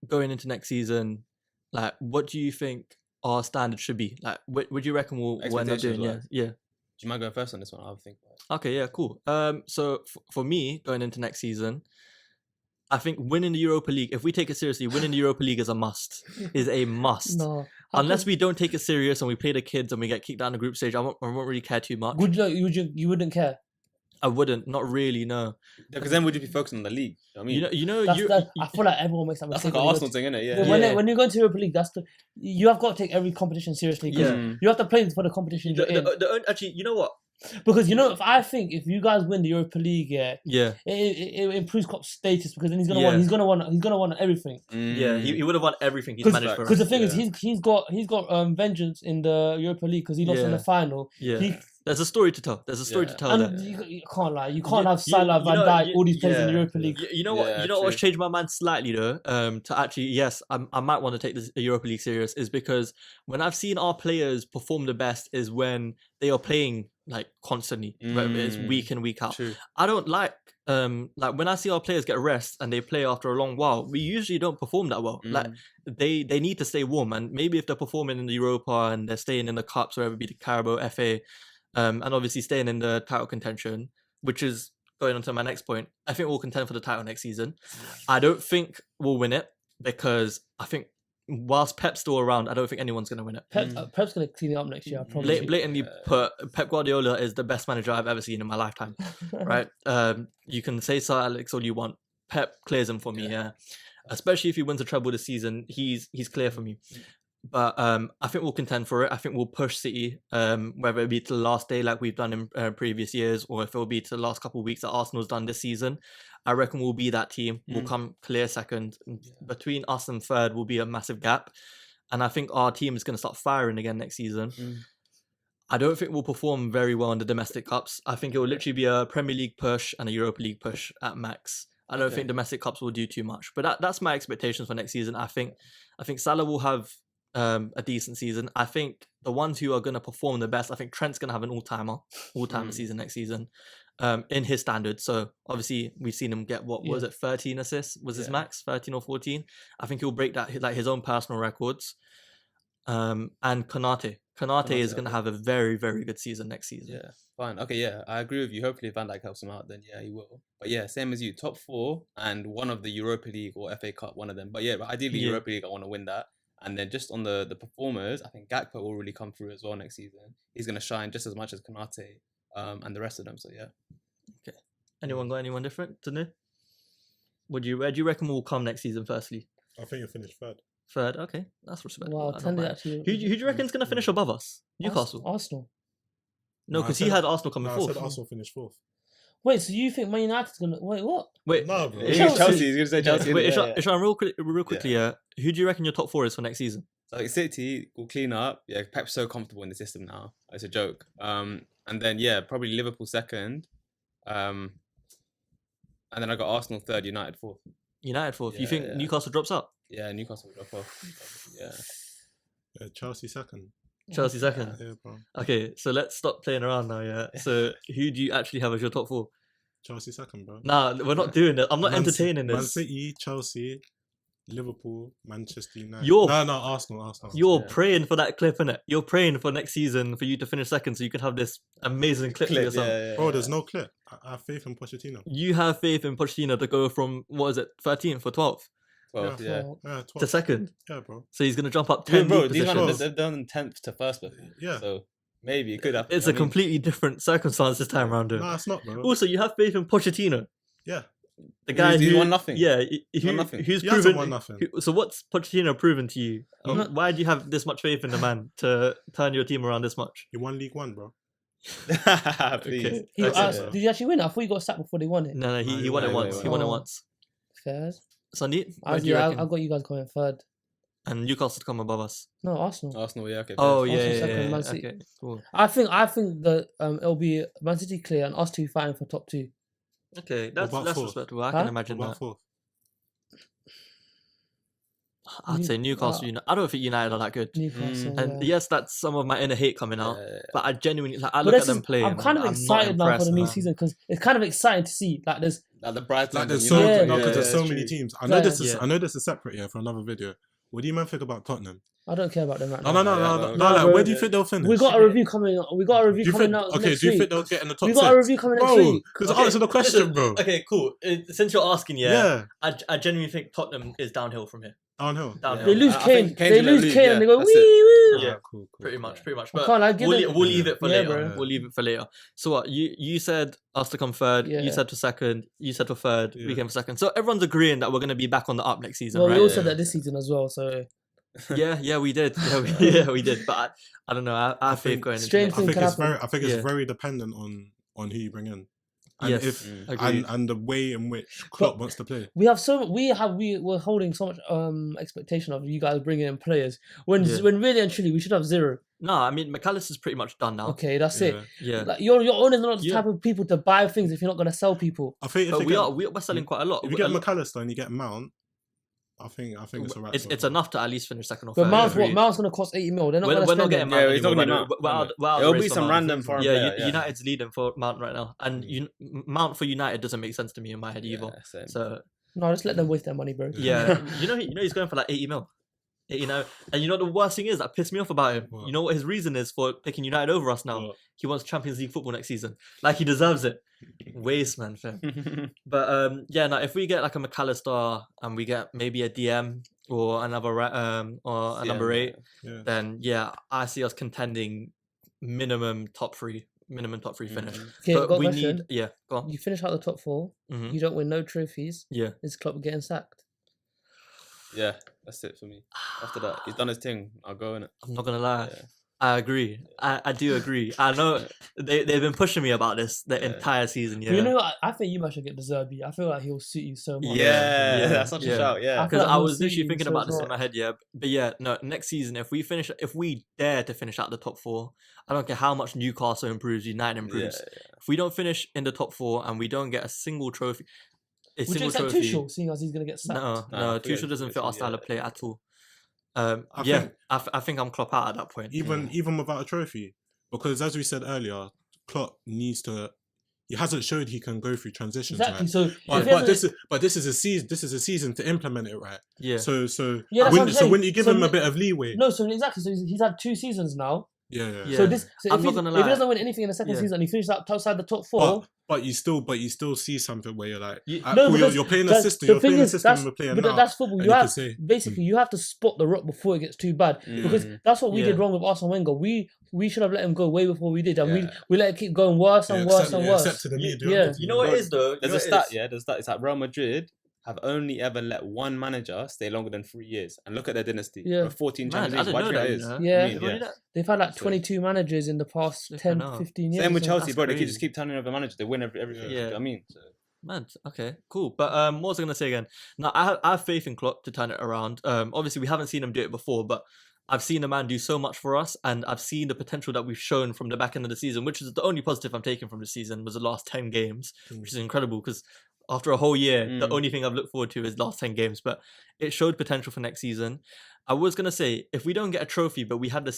going into next season, like what do you think our standard should be, like what would you reckon we're not doing? Yeah. Do you mind going first on this one? I'll think about it. Okay, yeah, cool. So for me, going into next season, I think winning the Europa League, if we take it seriously, winning the Europa League is a must. No. Unless we don't take it serious and we play the kids and we get kicked down the group stage, I won't really care too much. You wouldn't care? I wouldn't, not really, no. Because then we'd just be focusing on the league. I mean, I feel like everyone makes that mistake. That's like an Arsenal thing, isn't it? Yeah. When you go into Europa League, you have got to take every competition seriously. Because you have to play for the competition you're in. Actually, you know what? Because if you guys win the Europa League, it improves Klopp's status, because then he's gonna want everything. Yeah, he would have won everything he's managed for. Because the thing is, he's got vengeance in the Europa League because he lost in the final. Yeah. There's a story to tell. And you can't lie. You can't have Salah, Van Dijk, all these players in the Europa League. You know what? What's changed my mind slightly though? To actually, yes, I might want to take the Europa League serious, is because when I've seen our players perform the best is when they are playing like constantly, whether it's week in, week out. True. I don't like when I see our players get rest and they play after a long while, we usually don't perform that well. Like they need to stay warm, and maybe if they're performing in the Europa and they're staying in the cups, whether it be the Carabao, FA. And obviously staying in the title contention, which is going on to my next point. I think we'll contend for the title next season. I don't think we'll win it, because I think whilst Pep's still around, I don't think anyone's going to win it. Pep's going to clean it up next year, I promise. Blatantly put, Pep Guardiola is the best manager I've ever seen in my lifetime, right? You can say Sir Alex all you want. Pep clears him for me, yeah. Especially if he wins a treble this season, he's clear for me. But I think we'll contend for it. I think we'll push City, whether it be to the last day like we've done in previous years, or if it'll be to the last couple of weeks that Arsenal's done this season. I reckon we'll be that team. We'll come clear second. Between us and third will be a massive gap. And I think our team is going to start firing again next season. I don't think we'll perform very well in the domestic cups. I think it will literally be a Premier League push and a Europa League push at max. I don't think domestic cups will do too much, but that's my expectations for next season. I think Salah will have a decent season. I think the ones who are going to perform the best, I think Trent's going to have an all-timer season next season, in his standards. So obviously we've seen him get was it 13 assists was his max, 13 or 14. I think he'll break that, like his own personal records. And Konate is going to have a very, very good season next season. Yeah, fine. Okay, yeah, I agree with you. Hopefully if Van Dijk helps him out, then yeah, he will. But yeah, same as you, top 4 and one of the Europa League or FA Cup, one of them. But yeah, ideally Europa League, I want to win that. And then just on the performers, I think Gakpo will really come through as well next season. He's going to shine just as much as Konate and the rest of them. So yeah. Okay. Anyone got anyone different to know? Where do you reckon will come next season? Firstly, I think you'll finish third. Third, okay, that's respectable. Wow, actually. Who do you reckon is going to finish above us? Newcastle. Arsenal. No, because he had Arsenal coming fourth. I said Arsenal finished fourth. Wait, so you think Man United's gonna what? Wait, no, bro. Chelsea. He's gonna say Chelsea. Wait, Ishan, real quickly, who do you reckon your top 4 is for next season? So like City will clean up. Yeah, Pep's so comfortable in the system now. It's a joke. And then probably Liverpool second. And then I got Arsenal third, United fourth. United fourth. Yeah, You think Newcastle drops out? Yeah, Newcastle will drop off. Yeah. Chelsea second. Chelsea second. Yeah, bro. Okay, so let's stop playing around now. Yeah. So who do you actually have as your top 4? Chelsea second, bro. Nah, we're not doing it. I'm not entertaining this. Man City, Chelsea, Liverpool, Manchester United. Arsenal. You're praying for that clip, innit? You're praying for next season for you to finish second so you can have this amazing clip for yourself. Yeah. Bro, there's no clip. I have faith in Pochettino. You have faith in Pochettino to go from, 13th or 12th? 12th, yeah. 12. To second? Yeah, bro. So he's going to jump up 10 bro, positions. these ones, they've done 10th to first before. Yeah. So maybe it could happen. It's a completely different circumstance this time around. No, it's not, bro. Also, you have faith in Pochettino. Yeah. The guy who won nothing. Yeah, won nothing. Who's He proven hasn't won nothing. So what's Pochettino proven to you? Why do you have this much faith in the man to turn your team around this much? He won League One, bro. Please. Okay. Did he actually win? I thought he got sacked before they won it. No, he won it once. He won it once. Fair. Sandeep, I've got you guys coming third. And Newcastle to come above us. No, Arsenal. Arsenal, yeah, okay. Oh, Arsenal yeah. second, Man City. Okay, cool. I think that it'll be Man City clear and us two fighting for top 2. Okay, that's fourth? respectable. I can imagine What that. about fourth? I'd say Newcastle. I don't think United are that good. Newcastle. And yes, that's some of my inner hate coming out. But I genuinely, I But look at them play. I'm kind of excited now for the new season because it's kind of exciting to see. Like there's Like the Brighton. Like there's United. so many teams. I know this is separate here for another video. What do you man think about Tottenham? I don't care about them right now. No. Where do you think they'll finish? We got a review coming out. We got a review coming out. Okay, do you think they'll get in the top 6? We got a review coming next Bro, week. because answer the question, bro. Okay, cool. Since you're asking, I genuinely think Tottenham is downhill from here. Downhill. They lose Kane. They lose Kane and they go wee woo. Yeah, cool. Pretty much. But we'll leave it for later. Bro. We'll leave it for later. So what? You said us to come third. Yeah. You said for second. You said for third. We came for second. So everyone's agreeing that we're going to be back on the up next season, well, right? we all said that this season as well. So yeah, we did. Yeah, we did. But I don't know. I have faith going into strange next thing I think it's very dependent on who you bring in. And yes, and the way in which Klopp wants to play. we're holding so much expectation of you guys bringing in players when really and truly we should have 0. No, I mean McAllister's pretty much done now. Okay, that's it. Yeah, like, your owners are not the type of people to buy things if you're not going to sell people. I think we're selling quite a lot. If you get McAllister and you get Mount, I think it's alright. It's enough to at least finish second or but third. Mount's going to cost 80 mil. They're not going to We're spend not getting it. Mount. Yeah, he's not getting Mount. It'll be some random foreign player. United's leading for Mount right now, and Mount for United doesn't make sense to me in my head either. Same. So No, just let them waste their money, bro. yeah, you know he's going for like 80 mil. You know, and you know the worst thing is that pissed me off about him. What? You know what his reason is for picking United over us now? What? He wants Champions League football next season. Like he deserves it. Waste, man, fam. But now if we get like a McAllister and we get maybe a DM or another or a number 8, then I see us contending minimum top 3 finish. Okay, But got a we question. need go on. You finish out the top 4. Mhm. You don't win no trophies. Yeah. Is Klopp getting sacked? Yeah, that's it for me. After that, he's done his thing. I'll go in it. I'm not gonna lie. Yeah. I agree. I do agree. I know they've been pushing me about this the entire season. Yeah. But you know what? I think you might should get the Zerbi. I feel like he'll suit you so much. Yeah, that's such a shout. Yeah, because like I he'll was suit literally you thinking so about this in much. my head. Yeah, but yeah, no. Next season, if we dare to finish out the top 4, I don't care how much Newcastle improves, United improves. If we don't finish in the top 4 and we don't get a single trophy, Would you accept Tuchel, seeing as he's gonna get sacked? No, Tuchel doesn't fit our style of play at all. I think I'm Klopp out at that point. Even without a trophy, because as we said earlier, Klopp needs to. He hasn't showed he can go through transitions. Exactly. Right? So, but this is a season. This is a season to implement it, right? Yeah. So Yeah, that's what I'm saying. wouldn't you give him a bit of leeway? No, so exactly. So he's had 2 seasons now. Yeah. So I'm not gonna lie. if he doesn't win anything in the second season, and he finishes outside the top 4. But you still see something where you're like, you're playing a system. You're playing a system. We're playing now. But that's football. You have to spot the rot before it gets too bad, because that's what we did wrong with Arsene Wenger. We should have let him go way before we did, and we let it keep going worse and worse and worse. Except to the media. You know what it is though? There's a stat. It's like Real Madrid have only ever let one manager stay longer than 3 years, and look at their dynasty. Yeah. 14 Champions League. I didn't know that. Is? Yeah. They've had like 22 managers in the past 10, 15 years. Same with Chelsea, bro. They crazy. just keep turning over managers. They win everything. You know what I mean? So. Man, okay, cool. But what was I gonna say again? Now I have faith in Klopp to turn it around. Obviously we haven't seen him do it before, but I've seen the man do so much for us, and I've seen the potential that we've shown from the back end of the season, which is the only positive I'm taking from the season was the last 10 games, which is incredible because after a whole year, the only thing I've looked forward to is last 10 games, but it showed potential for next season. I was going to say, if we don't get a trophy, but we have a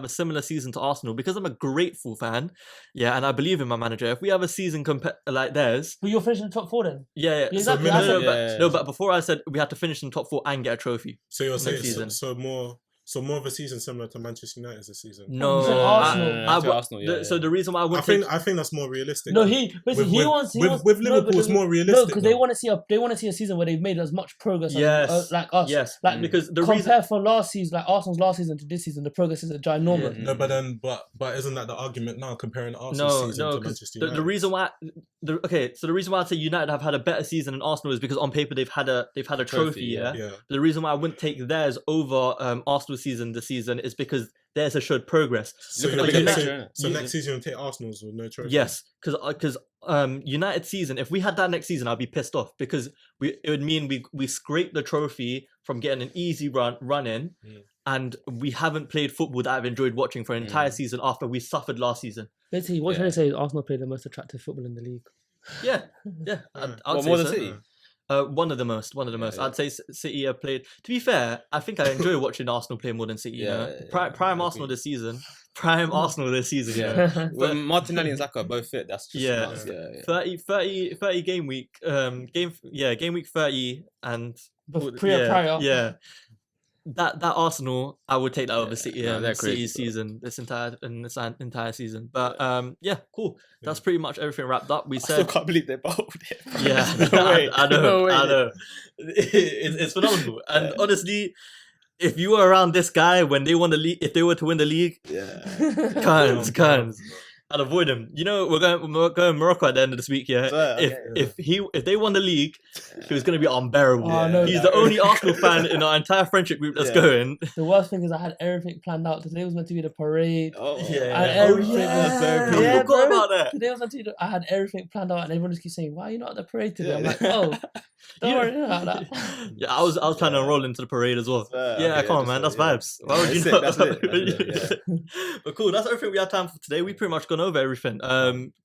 similar season to Arsenal, because I'm a grateful fan, and I believe in my manager, if we have a season like theirs... But you're finishing top 4 then? Yeah. Exactly. But before I said we had to finish in top 4 and get a trophy. So you're saying so more of a season similar to Manchester United as a season. No, Arsenal. So the reason why I think that's more realistic. No, he wants with Liverpool it's more realistic. No, because they want to see a season where they've made as much progress as like us. Yes, like because from last season, like Arsenal's last season to this season, the progress is ginormous. No, but isn't that the argument now comparing Arsenal's season to Manchester United? The reason why I say United have had a better season than Arsenal is because on paper they've had a trophy. But the reason why I wouldn't take theirs over Arsenal season this season is because theirs has showed progress. So next season you'll take Arsenal's with no trophy. Yes, because United season, if we had that next season, I'd be pissed off because it would mean we scraped the trophy from getting an easy run in, and we haven't played football that I've enjoyed watching for an entire season after we suffered last season. Basically, what you're trying to say is Arsenal played the most attractive football in the league. Yeah. I'd say more so. than City. One of the most. I'd say City have played. To be fair, I think I enjoy watching Arsenal play more than City. Prime Arsenal this season. Yeah. When Martinelli and Xhaka are both fit, that's just nuts. 30 game week. Game week 30 and prior. Yeah. That Arsenal, I would take that over City. City's season, this entire season. But cool. That's pretty much everything wrapped up. We I said, still can't believe they bowled it. Yeah, I know. It's phenomenal. And honestly, if you were around this guy when they won the league, if they were to win the league, cans. I'd avoid him. You know, we're going Morocco at the end of this week. If they won the league, he was going to be unbearable. He's the only Arsenal fan in our entire friendship group that's going. The worst thing is I had everything planned out. Today was meant to be the parade. I forgot about that. Today was meant to be I had everything planned out, and everyone just keeps saying, "Why are you not at the parade today?" I'm like, "Oh, don't worry about that." Yeah, I was planning on rolling to the parade as well. Come on, man, that's vibes. Why would you not? That's it. But cool, that's everything we have time for today. We pretty much gone over everything.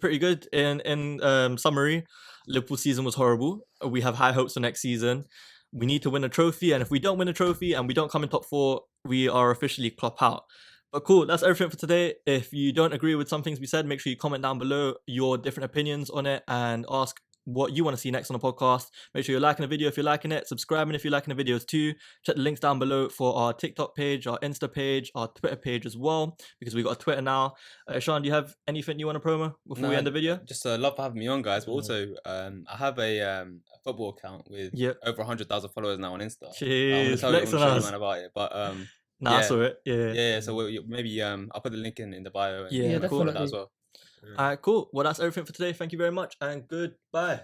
Pretty good. In summary, Liverpool season was horrible. We have high hopes for next season. We need to win a trophy, and if we don't win a trophy and we don't come in top 4, we are officially Klopp out. But cool, that's everything for today. If you don't agree with some things we said, make sure you comment down below your different opinions on it and ask what you want to see next on the podcast. Make sure you're liking the video if you're liking it, subscribing if you're liking the videos too. Check the links down below for our TikTok page, our Insta page, our Twitter page as well, because we got a Twitter now. Ishan, do you have anything you want to promo before we end the video? Just love for having me on, guys. But also, I have a football account with over 100,000 followers now on Insta. Cheers, I'm going to tell you man about it. But I saw it. Yeah. So maybe I'll put the link in the bio. And definitely. That as well. Alright, cool. Well, that's everything for today. Thank you very much and goodbye.